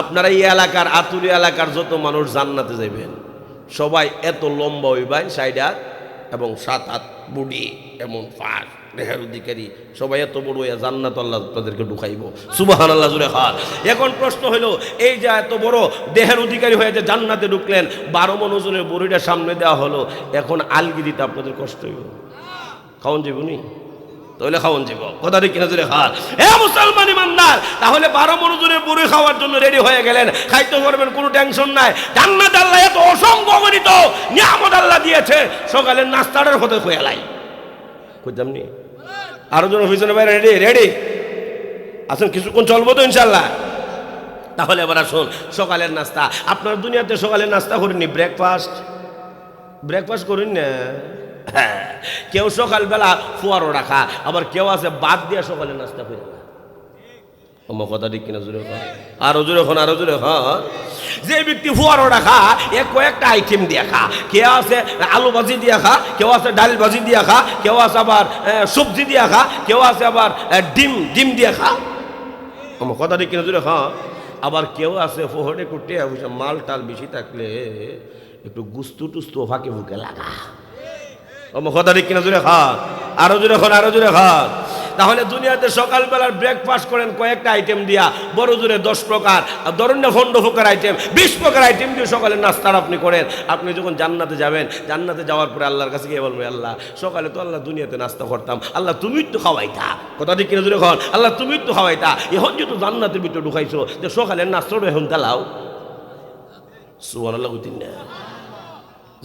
আপনারা এই এলাকার আতুরি এলাকার যত মানুষ জান্নাতে যাবেন সবাই এত লম্বা হইবেন, 60 হাত এবং 7 হাত বুড়ি, এমন ফাঁক দেহের অধিকারী, সবাই এত বড় হইয়া জান্নাত আল্লাহ তাদেরকে ঢুকাইব। সুবহানাল্লাহ, জোরে হয়। এখন প্রশ্ন হলো, এই যে এত বড় দেহের অধিকারী হয়ে যে জান্নাতে ঢুকলেন, 12 মণ ওজনের বড়িটা সামনে দেওয়া হলো, এখন আলগি দিতে আপনাদের কষ্ট হইব? খাওয়ান যাবনি? তাহলে খাওয়ান যাব, কথা ঠিক কিনা জোরে খান। এ মুসলমান ইমানদার, তাহলে 12 মণ ওজনের বড়ি খাওয়ার জন্য রেডি হয়ে গেলেন, খাইতে পারবেন, কোনো টেনশন নাই। জান্নাত আল্লাহ এত অসংখ্য অগণিত নিয়ামত আল্লাহ দিয়েছে, সকালের নাস্তাটার হতে খোয়ালাই খুঁজতামনি। আরো জন পিছনে বাইরে রেডি রেডি আসুন, কিছুক্ষণ চলবো তো ইনশাল্লাহ। তাহলে এবার আসুন, সকালের নাস্তা। আপনার দুনিয়াতে সকালের নাস্তা করেননি? ব্রেকফাস্ট করেন না? হ্যাঁ, কেউ সকালবেলা ফোয়ারো রাখা, আবার কেউ আছে বাদ দিয়ে সকালের নাস্তা করে না। আমার কথা ঠিক কিনা জোরে খান, আরো জোরে খান, আরো জোরে খান। যে ব্যক্তি ফোয়ারো রাখা, এ কয়েকটা আইটেম দিয়ে খা। কেউ আছে আলু ভাজি দিয়ে খা, কেউ আছে ডাল ভাজি দিয়ে খা, কেউ আছে আবার সবজি দিয়ে খা, কেউ আছে আবার ডিম দিয়ে খা। আমার কথা ঠিক কিনা জোরে খান। আবার কেউ আছে ফোহরে কুটে মাল টাল বেশি থাকলে একটু গুস্তু টুস্তু ফাঁকে ফুঁকে লাগা। আমার কথা ঠিক কিনা জোরে খান, আরো জোরে খান, আরো জোরে খান। তাহলে দুনিয়াতে সকালবেলার ব্রেকফাস্ট করেন কয়েকটা আইটেম দিয়া, বড় জোরে 10 প্রকার, আর ধরুন না 15 প্রকার আইটেম, 20 প্রকার আইটেম দিয়ে সকালের নাস্তার আপনি করেন। আপনি যখন জান্নাতে যাবেন, জান্নাতে যাওয়ার পরে আল্লাহর কাছে গিয়ে বলবেন, আল্লাহ সকালে তো আল্লাহ দুনিয়াতে নাস্তা করতাম, আল্লাহ তুমি তো খাওয়াইতা। কথা ঠিক কিনা জোরে খান, আল্লাহ তুমি তো খাওয়াইতা। এখন যেহেতু জান্নাতের ভিতরে ঢুকাইছো, যে সকালের নাস্তাটা এখন দালাও। সুবহানাল্লাহ কইতেন না?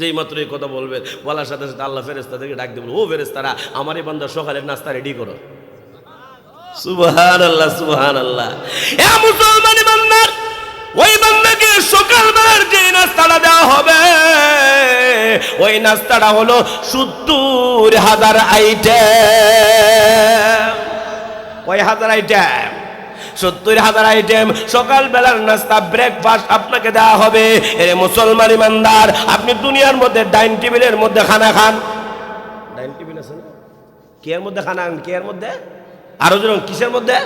যেই মাত্র এই কথা বলবেন, বলার সাথে সাথে আল্লাহ ফেরেশতাদেরকে ডাক দেবেন, ও ফেরেশতারা, আমার এই বান্দা সকালের নাস্তা রেডি করো। সুবহানাল্লাহ, সুবহানাল্লাহ। এ মুসলমান বান্দার, ওই বান্দাকে সকালবেলার যে নাস্তাটা দেওয়া হবে, ওই নাস্তাটা হলো 70,000 আইটেম। কয় হাজার আইটেম? 70,000 আইটেম সকালবেলার নাস্তা, ব্রেকফাস্ট আপনাকে দেওয়া হবে। এ মুসলমান ইমানদার, আপনি দুনিয়ার মধ্যে ডাইনিং টেবিলের মধ্যে খানা খান। ডাইনিং টেবিল আছে না? কেয়ার মধ্যে খানা খান, কেয়ার মধ্যে? আরো যেরকম কিসের মধ্যে?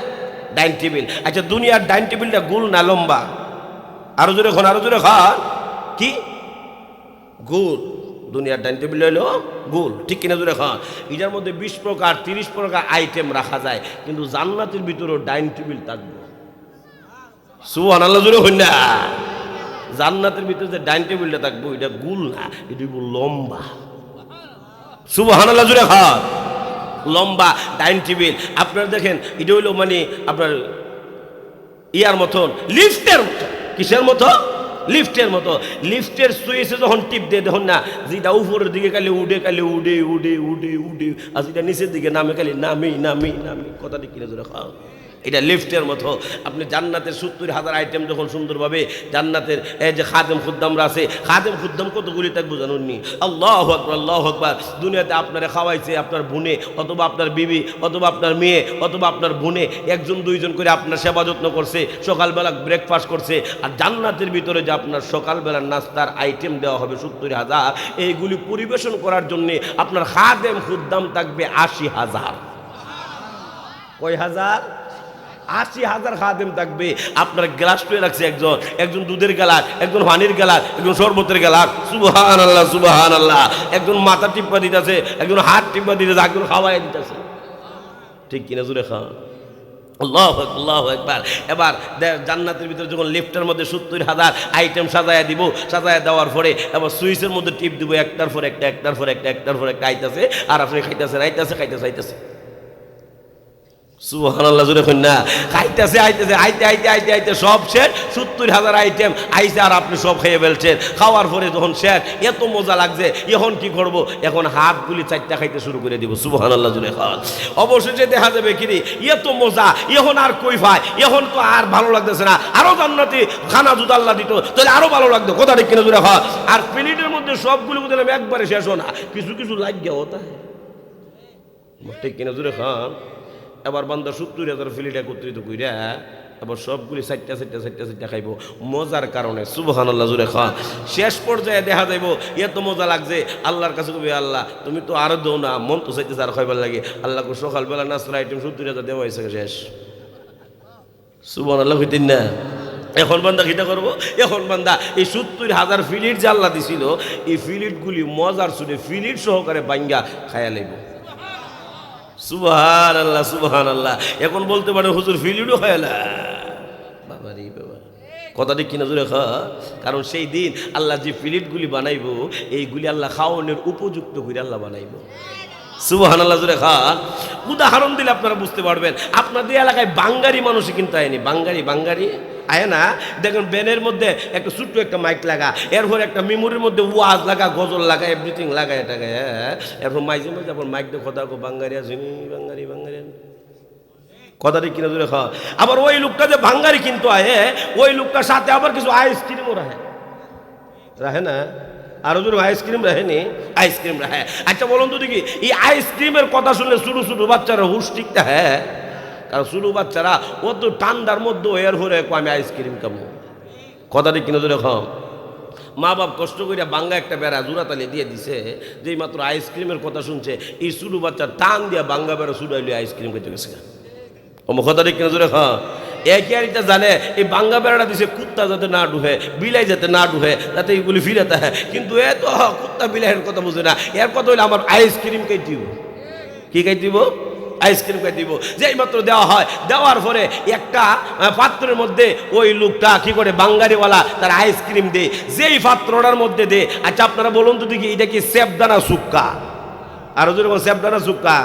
Dining table. আচ্ছা, দুনিয়ার ডাইনিং টেবিলটা গোল না লম্বা? আরো জোরে খান, আরো জোরে খান। কি? গোল। দুনিয়ার ডাইনিং টেবিল হইলো গোল, ঠিক কিনা জোরে খান? এটার মধ্যে 20 প্রকার 30 প্রকার আইটেম রাখা যায়, কিন্তু জান্নাতের ভিতরেও ডাইনিং টেবিল থাকবে। সুবহানাল্লাহ, জোরে হই না? জান্নাতের ভিতরে যে ডাইনিং টেবিলটা থাকবে, এটা গোল না, এটা লম্বা। সুবহানাল্লাহ, জোরে খান। লম্বা ডাইনিং টেবিল। আপনারা দেখেন, এটা হইলো মানে আপনার ইয়ার মতন, লিফটের মতো। কিসের মতো? লিফটের মতো। লিফটের সুইচে যখন টিপ দিয়ে দেখুন না, যেটা উপরের দিকে খালি উঠে, খালি উঠে উঠে উঠে উঠে, আর যেটা নিচের দিকে নামে, খালি নামি নামি নামি। কথাটি কিনে ধরে খাও, এটা লিফটের মতো। আপনি জান্নাতের 70,000 আইটেম যখন সুন্দরভাবে জান্নাতের এই যে খাদেম খুদ্দামরা আছে, খাদেম খুদ্দাম কতগুলি থাকবো জানুননি? আল্লাহু আকবার, আল্লাহু আকবার। দুনিয়াতে আপনারা খাওয়াইছে আপনার বোনে, অথবা আপনার বিবি, অথবা আপনার মেয়ে, অথবা আপনার বোনে, 1 2 জন করে আপনার সেবা যত্ন করছে, সকালবেলা ব্রেকফাস্ট করছে। আর জান্নাতের ভিতরে যে আপনার সকালবেলার নাস্তার আইটেম দেওয়া হবে 70,000, এইগুলি পরিবেশন করার জন্যে আপনার খাদেম খুদ্দাম থাকবে 80,000। কয় হাজার? 80,000 খাদেম থাকবে। আপনার গ্লাস পেয়ে রাখছে একজন দুধের গ্লাস, একজন পানির গ্লাস, একজন শরবতের গ্লাস। সুবহানাল্লাহ, সুবহানাল্লাহ। একজন মাথা টিপা দিতেছে, একজন হাত টিপা দিতেছে, একজন খাওয়াই দিতেছে। ঠিক কিনা জোরে খান? আল্লাহু আকবার, আল্লাহু আকবার। এবার জান্নাতের ভিতরে যখন লিফটের মধ্যে 70,000 আইটেম সাজায়া দিব, সাজায়া দেওয়ার পরে এবার সুইচের মধ্যে টিপ দিব, একটার পর একটা, একটার পর একটা, একটার পর একটা আইতেছে, আর আপনি খাইতেছেন, আইতেছে, খাইতেছে, আইতেছে। সুবহানাল্লাহ জোরে কই না। খাইতেছে আইতেছে আইতে আইতে আইতে আইতে সব শেষ, 70,000 আইটেম আইছে আর আপনি সব খেয়ে ফেলছেন। খাওয়ার পরে যখন শেষ, এত মজা লাগছে, এখন কি করব? এখন হাতগুলি চারটা খাইতে শুরু করে দিব। সুবহানাল্লাহ জোরে খাওয়া। অবশেষে দেখা যাবে কি রে, এত মজা, এখন আর কই ভাই, এখন তো আর ভালো লাগতেছে না, আরো জান্নাতি খানা যদি আল্লাহ দিত তাহলে আরো ভালো লাগতো। কথা ঠিক কিনা জোরে খাওয়া। আর প্লেটের মধ্যে সবগুলো দিলাম, একবারে শেষ না, কিছু কিছু লাগিয়া হতা ঠিক কিনা জোরে খান। এবার বান্দা 70,000 প্লেট একত্রিত কইরা আবার সবগুলি চারটা চারটা চারটা চারটা খাইব মজার কারণে। সুবহানাল্লাহ জোরে খান। শেষ পর্যায়ে দেখা যাইব এত মজা লাগছে, আল্লাহর কাছে কবি আল্লাহ তুমি তো আরো দেও না, মন তো চাইতেছে আর খাইবার লাগে। আল্লাহকে সকালবেলা নাস্তার আইটেম 70,000 দেওয়া হয়েছে শেষ। সুবহানাল্লাহ হইতেন না। এখন বান্দা কিটা করব? এখন বান্দা এই 70,000 প্লেট যে আল্লাহ দিছিল, এই প্লেটগুলি মজার শুনে প্লেট সহকারে বাঙ্গা খায়া লাইব। সুবহানাল্লাহ সুবহানাল্লাহ। এখন বলতে পারে হুজুর ফিলিডও হয় না, বাবা রে বাবা, কথাটি কিনা জোরে খা। কারণ সেই দিন আল্লাহ যে প্লেটগুলি বানাইব, এইগুলি আল্লাহ খাওয়ানোর উপযুক্ত করে আল্লাহ বানাইব। সুবহানাল্লাহ জোরে খা। উদাহরণ দিলে আপনারা বুঝতে পারবেন। আপনাদের এলাকায় বাঙ্গারি মানুষই কিন্তু আয়নি, বাঙ্গারি বাঙ্গারি আয় না। দেখুন ব্যানের মধ্যে একটা ছোট্ট একটা মাইক লাগা, এরপর একটা মেমোরির মধ্যে ওয়াজ লাগা, গজল লাগা, এভরিথিং লাগায় এটাকে। এরপর মাইজে মাঝে আপনার মাইক দিয়ে কথা বাঙ্গারি আসেনি, বাঙ্গারি বাঙ্গারি কথাটি কিনা জোরে খাওয়া। আবার ওই লোকটা যে বাঙ্গারি কিন্তু আয়ে, ওই লোকটার সাথে আবার কিছু আইসক্রিমও রাখে, রাখে না? আরো যদি আইসক্রিম রাখেনি, আইসক্রিম রাখে। আচ্ছা বলুন তো দেখি, এই আইসক্রিমের কথা শুনলে ছোটো ছোটো বাচ্চারা হুশ ঠিকটা হ্যাঁ? কারণ ছোটো বাচ্চারা ও তো ঠান্ডার মধ্যে এর হরে আমি আইসক্রিম খাবো। কথাটি কিনা জোরে খাও। মা বাপ কষ্ট করিয়া বাঙ্গা একটা বেড়া জোড়াতালি দিয়ে দিছে, যেই মাত্র আইসক্রিমের কথা শুনছে, এই ছোটো বাচ্চা টান দিয়া বাঙ্গা বেড়া ছুটাইলে আইসক্রিম খেতে গেছে। কথাটি কিনা জোরে খাও। একই আর এটা জানে এই বাঙ্গা বেড়াটা দিছে কুত্তা যাতে না ডুহে, বিলাই যাতে না ডুহে, যাতে এইগুলি ফিরাতে হয়। কিন্তু এ তো কুত্তা বিলাইয়ের কথা বুঝে না, এর কথা হইলে আমার আইসক্রিম খাই দিব। কি খাই দিব? আইসক্রিম খাই দিব। যেই মাত্র দেওয়া হয়, দেওয়ার পরে একটা পাত্রের মধ্যে ওই লোকটা কি করে বাঙ্গারিওয়ালা তার আইসক্রিম দে, যেই পাত্রটার মধ্যে দে। আচ্ছা আপনারা বলুন তো দেখি, এটা কি সেবদানা সুক্কা? আরো যেরকম সেবদানা সুক্কা,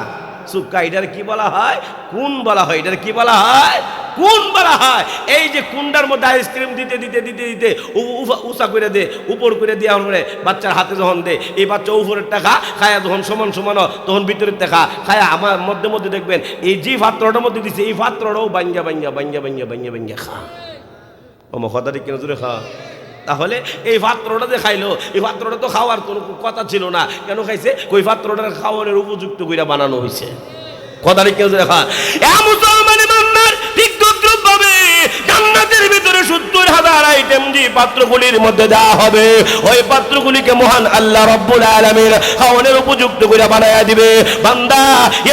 সুক্কা এটার কি বলা হয়? কোন বলা হয়? এটার কি বলা হয়? কোন বলা হয়? এই যে কুন্ডার মধ্যে আইসক্রিম দিতে দিতে দিতে দিতে উঁচা করে দে, উপর করে দেওয়ার পরে বাচ্চার হাতে যখন দে, এই বাচ্চা উপরের টাকা খায়া যখন সমান সমান তখন ভিতরের টাকা খায়া আমার মধ্যে মধ্যে দেখবেন এই যে পাত্রটার মধ্যে দিচ্ছে, এই পাত্রটাও বাঙ্গা বাঙ্গা বাঙ্গা বাঙ্গা বাঙ্গা বাঙ্গা খা। আমার কথাটি কেন জোরে খা। তাহলে এই পাত্রটা যে খাইলো, এই পাত্রটা তো খাওয়ার কোনো কথা ছিল না, কেন খাইছে? ওই পাত্রটার খাওয়ানোর উপযুক্ত করে বানানো হয়েছে। কথাটি কেউ দেখা মুসলমান ইমানদার ঠিক তদ্রুপভাবে জান্নাতের ভিতরে 70,000 আইটেম যে পাত্রগুলির মধ্যে দেওয়া হবে, ওই পাত্রগুলিকে মহান আল্লাহ রাব্বুল আলামিন খাওয়ানোর উপযুক্ত করে বানায়া দিবে। বান্দা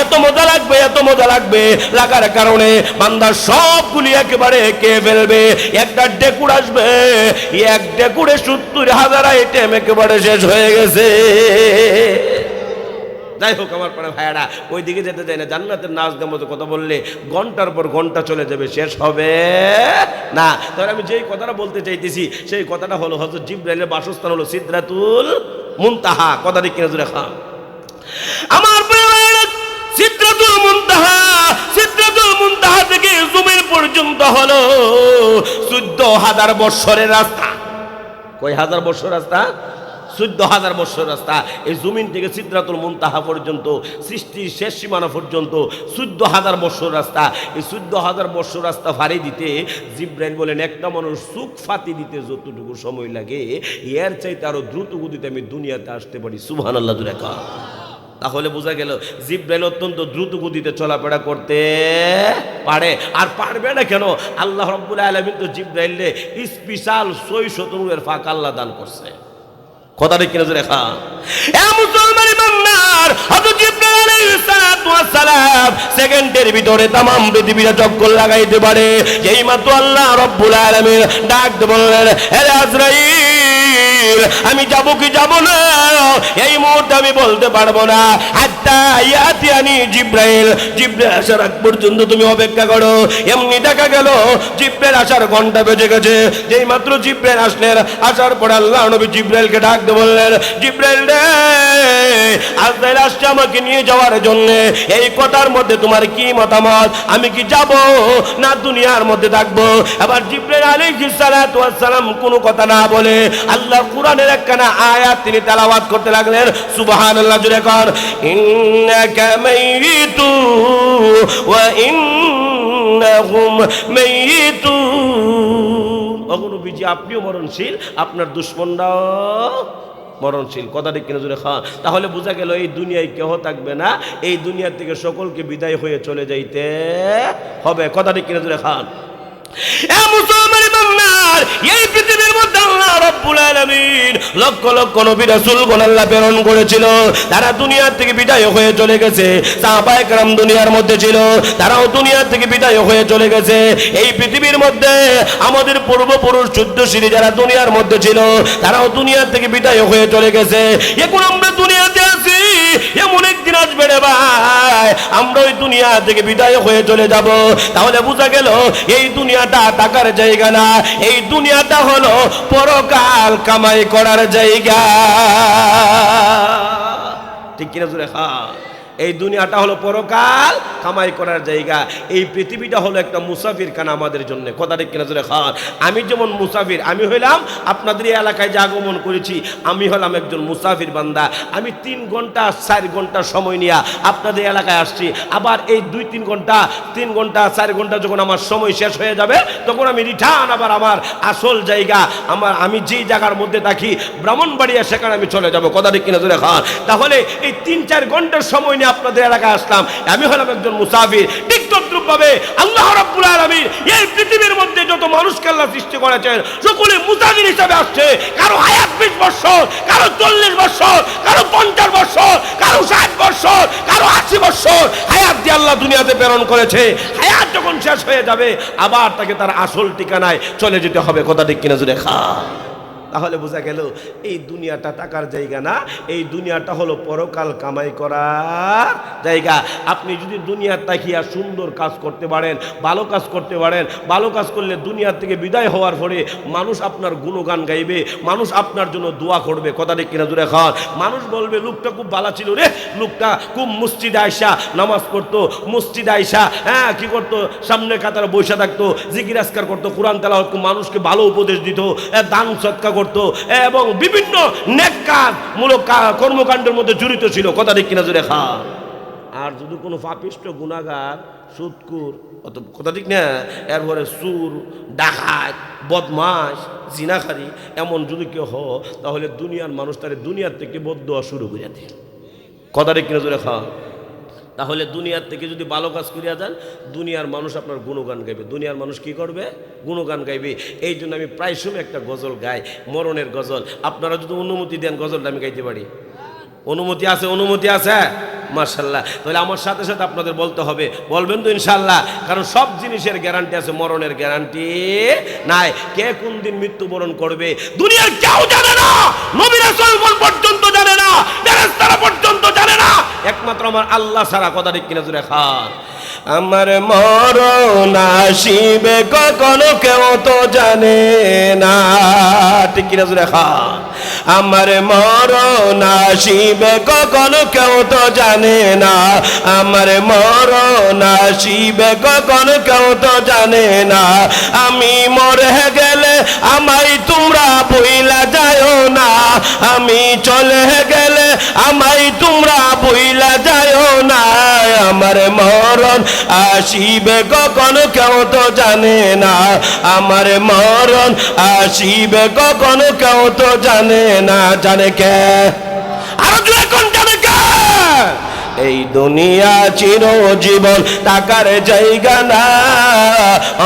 এত মজা লাগবে, এত মজা লাগবে, লাগার কারণে বান্দা সবগুলি একেবারে কে ফেলবে। একটা ডেকুর আসবে, এক ডেকুরে 70,000 আইটেম একেবারে শেষ হয়ে গেছে। যাই হোক আমার পরে ভাইয়ারা, ওই দিকে যেতে চাই না। জান্নাতের নাচ দেওয়ার মতো কথা বললে ঘন্টার পর ঘন্টা চলে যাবে, শেষ হবে না। তাহলে আমি যেই কথাটা বলতে চাইতেছি, সেই কথাটা হলো হযরত জিবরাইলের বাসস্থান হলো সিদরাতুল মুনতাহা। কথা ঠিক কিনা জোরে খান। আমার ভাইয়ারা, সিদরাতুল মুনতাহা, সিদরাতুল মুনতাহা থেকে জমিন পর্যন্ত হলো 14,000 বছরের রাস্তা। কয় হাজার বছর রাস্তা? 14,000 বছর রাস্তা। এই জমিন থেকে সিদরাতুল মুনতাহা পর্যন্ত, সৃষ্টির শেষ সীমানা পর্যন্ত 14,000 বছর রাস্তা। এই 14,000 বছর রাস্তা ফাড়ি দিতে জিবরাইল বলেন, একটা মানুষ চোখ ফাতি দিতে যতটুকু সময় লাগে, এর চাইতে আরো দ্রুত গতিতে আমি দুনিয়াতে আসতে পারি। সুবহানাল্লাহ জোরে কা। তাহলে বোঝা গেল জিবরাইল অত্যন্ত দ্রুত গতিতে চলাফেরা করতে পারে। আর পারবে না কেন? আল্লাহ রাব্বুল আলামিন তো জিবরাইলকে স্পেশাল 600 নূরের ফাঁক আল্লাহ দান করছে। কথাটা কিনা জোরে খা। এ মুসলমান ইমানদার, হযরত জিবরাইল আলাইহিস সালাতু ওয়াস সালাম সেকেন্ডের ভিতরে तमाम পৃথিবীটা চক্কর লাগাইতে পারে। যেই মাত্র আল্লাহ রাব্বুল আলামিন ডাক দিয়ে বললেন, হে আজরাইল, আমি যাব কি যাব না এই মুহূর্তে আমি বলতে পারবো না। হাত্তা ইয়াতিয়ানি জিব্রাইল, জিব্রাইল আসার আগ পর্যন্ত তুমি অপেক্ষা করো। এমনি দেখা গেল জিব্রাইল আসার ঘন্টা বেজে গেছে। যেই মাত্র জিব্রাইল আসলেন, আসার পর আল্লাহ নবী জিব্রাইলকে ডাকতে বললেন, জিব্রাইল রে, আজরাইল আসছে আমাকে নিয়ে যাওয়ার জন্য। এই কথার মধ্যে তোমার কি মতামত? আমি কি যাব না দুনিয়ার মধ্যে থাকবো? এবার জিব্রাইল আলাইহিস সালাতু ওয়াস সালাম কোনো কথা না বলে আল্লাহ কুরআনের একখানা আয়াত তিনি তেলাওয়াত করতে লাগলেন। সুবহানাল্লাহ, জোরে কর। ইন্নাকা মাইয়িতু ওয়া ইন্নাহুম মাইয়িতুন। ওগো নবীজি, আপনিও মরণশীল, আপনার দুশমনরাও মরণশীল। কথা ঠিক কিনা জোরে খান? তাহলে বোঝা গেল এই দুনিয়ায় কেহ থাকবে না, এই দুনিয়া থেকে সকলকে বিদায় হয়ে চলে যাইতে হবে। কথা ঠিক কিনা জোরে খান? এই পৃথিবীর মধ্যে আল্লাহ রাব্বুল আলামিন লক্ষ লক্ষ নবী রাসূলগণ আল্লাহ প্রেরণ করেছিল, তারা দুনিয়া থেকে বিদায় হয়ে চলে গেছে। সাহাবায়ে কেরাম দুনিয়ার মধ্যে ছিল, তারাও দুনিয়া থেকে বিদায় হয়ে চলে গেছে। এই পৃথিবীর মধ্যে আমাদের পূর্বপুরুষ 14 সিঁড়ি যারা দুনিয়ার মধ্যে ছিল, তারাও দুনিয়া থেকে বিদায় হয়ে চলে গেছে। এখন আমরা দুনিয়াতে আছি, এমন একদিন আসবে রে ভাই, আমরা ওই দুনিয়া থেকে বিদায় হয়ে চলে যাব। তাহলে বোঝা গেল এই দুনিয়াটা টাকার জায়গা না, এই দুনিয়াটা হলো পরকাল কামাই করার জায়গা। ঠিক কিনা জোরে খান? এই দুনিয়াটা হলো পরকাল কামাই করার জায়গা। এই পৃথিবীটা হলো একটা মুসাফির খানা আমাদের জন্য। কথা ঠিক কিনা জোরে খান? আমি যেমন মুসাফির, আমি হইলাম আপনাদের এই এলাকায় যে আগমন করেছি, আমি হলাম একজন মুসাফির বান্দা। আমি 3 ঘন্টা 4 ঘন্টা সময় নিয়ে আপনাদের এলাকায় আসছি। আবার এই 2-3 ঘন্টা 3 ঘন্টা 4 ঘন্টা যখন আমার সময় শেষ হয়ে যাবে, তখন আমি রিটার্ন আবার আমার আসল জায়গা, আমি যেই জায়গার মধ্যে থাকি ব্রাহ্মণবাড়িয়া, সেখানে আমি চলে যাব। কথা ঠিক কিনা জোরে খান? তাহলে এই 3-4 ঘন্টার সময় নিয়ে আপনাদের এলাকায় আসলাম, আমি হলাম একজন মুসাফির। ঠিক তদ্রূপভাবে আল্লাহ রাব্বুল আলামিন এই পৃথিবীর মধ্যে যত মানুষকে আল্লাহ সৃষ্টি করেছেন, সকলে মুসাফির হিসাবে আসছে। কারো হায়াত 20 বছর, কারো 40 বছর, কারো 50 বছর, কারো 60 বছর, কারো 80 বছর হায়াত দিয়ে আল্লাহ দুনিয়াতে প্রেরণ করেছে। হায়াত যখন শেষ হয়ে যাবে, আবার তাকে তার আসল ঠিকানায় চলে যেতে হবে। কথা ঠিক কিনা জোরে খান? তাহলে বোঝা গেল এই দুনিয়াটা টাকার জায়গা না, এই দুনিয়াটা হলো পরকাল কামাই করার জায়গা। আপনি যদি দুনিয়ার তাকিয়া সুন্দর কাজ করতে পারেন, ভালো কাজ করতে পারেন, ভালো কাজ করলে দুনিয়ার থেকে বিদায় হওয়ার পরে মানুষ আপনার গুণগান গাইবে, মানুষ আপনার জন্য দোয়া করবে। কথা ঠিক কিনা জোরে খান? মানুষ বলবে লোকটা খুব ভালো ছিল রে, লোকটা খুব মসজিদে আইসা নামাজ পড়তো, মসজিদে আইসা কি করতো, সামনে কাতারে বসে থাকতো, জিকির আজকার করতো, কোরআন তেলাওয়াত করতো, মানুষকে ভালো উপদেশ দিত, দান সৎকা করতো এবং বিভিন্ন নেক কাজমূলক কর্মকাণ্ডের মধ্যে জড়িত ছিল। কথা ঠিক কিনা জোরে খান? আর যদি কোনো পাপিষ্ট গুনাহগার, সুদকুর, কথা ঠিক না, এরপরে সুর, ডাকাত, বদমাশ, জিনাখারি এমন যদি কেউ তাহলে দুনিয়ার মানুষ তার দুনিয়ার থেকে বদদোয়া শুরু করে দেয়। কথা ঠিক কিনা জোরে খান? তাহলে দুনিয়ার থেকে যদি ভালো কাজ করিয়া যান, দুনিয়ার মানুষ আপনার গুণগান গাইবে। দুনিয়ার মানুষ কি করবে? গুণগান গাইবে। এই জন্য আমি প্রায় সময় একটা গজল গাই, মরণের গজল। আপনারা যদি অনুমতি দেন গজলটা আমি গাইতে পারি। অনুমতি আছে? অনুমতি আছে? মাশাআল্লাহ। তাহলে আমার সাথে সাথে আপনাদের বলতে হবে, বলবেন তো ইনশাআল্লাহ? কারণ সব জিনিসের গ্যারান্টি আছে, মরণের গ্যারান্টি নাই। কে কোন দিন মৃত্যুবরণ করবে দুনিয়ার কেউ জানে না, নবী রাসূলগণ পর্যন্ত জানে না, ফেরেশতারা পর্যন্ত জানে না, একমাত্র আমার আল্লাহ ছাড়া। কথা ঠিক কিনা জোরে খান? আমার মরণ আসিবে কখনো কেউ তো জানে না। ঠিক কিনা জোরে খান? আমার মরণ আসিবে কখনো কেউ তো জানে না, আমার মরণ আসিবে কখনো কেউ তো জানে না। আমি মরে গেলে আমায় তোমরা ভুইলা যাও না, আমি চলে গেলে আমায় তোমরা ভুইলা যাও না। আমার মরণ আসিবে কখনো কেউ তো জানে না, আমার মরণ আসিবে কখনো কেউ তো জানে না। জানে কে? আরো জোরে কোন জানে কে? এই দুনিয়া চিরজীবন টাকার জায়গা না,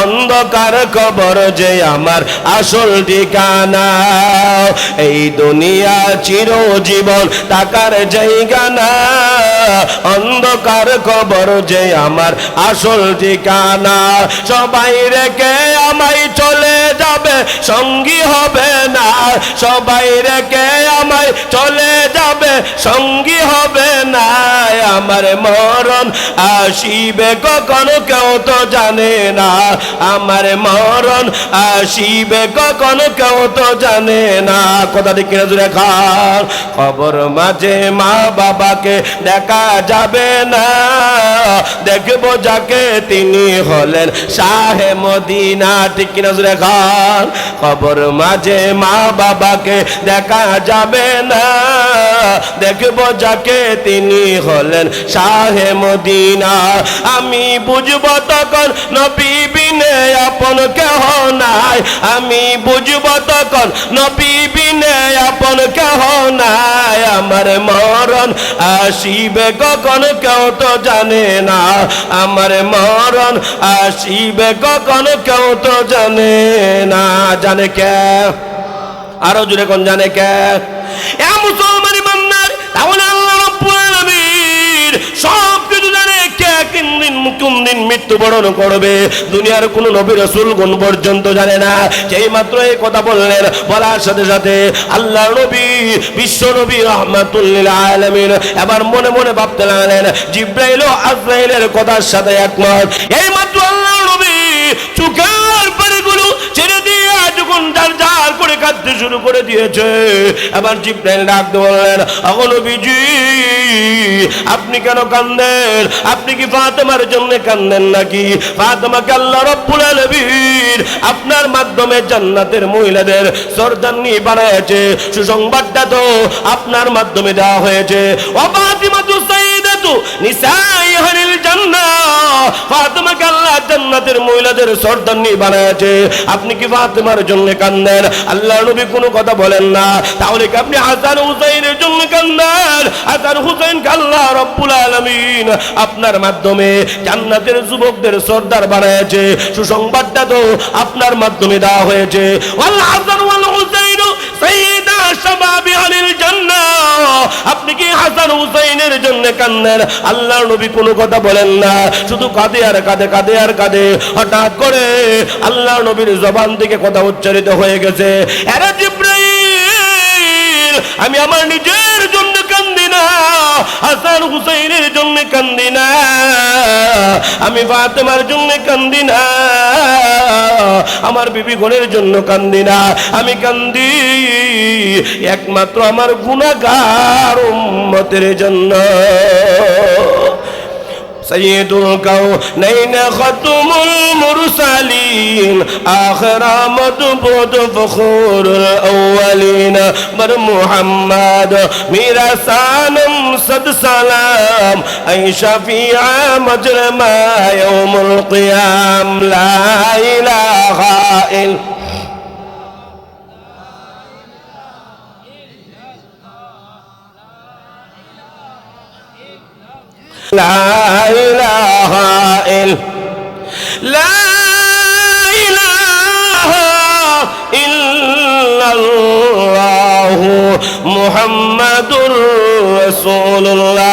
অন্ধকার কবর যে আমার আসল ঠিকানা। এই দুনিয়া চিরজীবন টাকার জায়গা না, অন্ধকার কবর যে আমার আসল ঠিকানা। সবাই রেখে আমায় চলে যাবে, সঙ্গী হবে না। সবাই রেখে আমায় চলে যাবে, সঙ্গী হবে না। আমার মরণ আসিবে কখন কেউ তো জানে না। আমার মরণ আসিবে কখন কেউ তো জানে না। কথা ঠিক কিনা জুড়ে খান। খবর মাঝে মা বাবাকে দেখা যাবে না, দেখবো যাকে তিনি হলেন শাহে মদিনা। ঠিক কিনা জুড়ে খান। খবর মাঝে মা বাবাকে দেখা যাবে না, দেখবো যাকে তিনি হলেন শাহে মদিনা। আমি বুঝবো তখন নবী বিনে আপন কেহ নাই। আমি বুঝবো তখন নবী বিনে আপন কেহ নাই। আমার মরণ আসিবে কখন কেউ তো জানে না। আমার মরণ আসিবে কখন কেউ তো জানে না। জানে কে? আরো জুড়ে কোন জানে কে? এ মুসলমান ইমানদার, তাহলে আল্লাহ রাব্বুল আলামিন সব কিছু জানে। কে কোন দিন মৃত্যুবরণ করবে দুনিয়ার কোন নবী রাসূল কোন পর্যন্ত জানে না। যেই মাত্র এই কথা বললেন, বলার সাথে সাথে আল্লাহর নবী বিশ্ব নবী রাহমাতুল লিল আলামিন এবার মনে মনে ভাবতে লাগলেন, জিবরাইল ও আজরাইলের কথার সাথে একমত। এই মাত্র আল্লাহর নবী চোখের পানিগুলো ছেড়ে দিয়ে যখন জার করে কাঁদতে শুরু করে দিয়েছে, এবার জিবরাইল ডাকতে বললেন, ওগো নবীজি আপনি কেন কাঁদেন? আপনি কি ফাতেমার জন্য কাঁদেন নাকি? ফাতেমাকে আল্লাহ রাব্বুল আলামিন আপনার মাধ্যমে জান্নাতের মহিলাদের সরদারনি বানায়েছে। সুসংবাদটা তো আপনার মাধ্যমে দেওয়া হয়েছে। ও ফাতিমাতু সাইয়্যিদাতু নিসাই আহলিল জান্নাহ, ফাতেমাকে আল্লাহ জান্নাতের মহিলাদের সরদারনি বানায়েছে। আপনি কি ফাতেমার জন্য কাঁদেন? আল্লাহ নবী কোনো কথা বলেন না। তাহলে কি আপনি হাসান হুসাইনের জন্য কাঁদেন? হাসান হুসাইনকে আল্লাহ রাব্বুল আলামিন আপনার মাধ্যমে জান্নাতের যুবকদের সরদার বানায়েছে। সুসংবাদটা তো আপনার মাধ্যমে দেওয়া হয়েছে। ওয়াল হাসান ওয়াল হুসাইন সাইয়্যিদা শাবাবি আহলিল জান্নাহ, আপনি কি হাসান হুসাইনের জন্য কাঁদেন? আল্লাহ নবী কোনো কথা বলেন না, শুধু কাঁদে আর কাঁদে, কাঁদে আর কাঁদে। হঠাৎ করে আল্লাহ নবীর জবান থেকে কথা উচ্চারিত হয়ে গেছে, আরে জিবরাইল, আমি আমার নিজের জন্য কান্দি না, হাসান হুসাইনের জন্য কান্দি না, আমি ফাতেমার জন্য কান্দি না, আমার বিবি গণের জন্য কান্দি না। আমি কান্দি একমাত্র আমার গুনাহগার উম্মতের জন্য। সৈয়দুল কাউনাইন খাতুমুল মুরসালিন আখির মদবুদ ফখরুল আউয়ালিন বর মুহাম্মদ মেরা সানম সদ সালাম আই শাফিআ মজরমা ইয়াউমুল কিয়াম লা ইলাহা ইল্লা لا إله إلا الله محمد رسول الله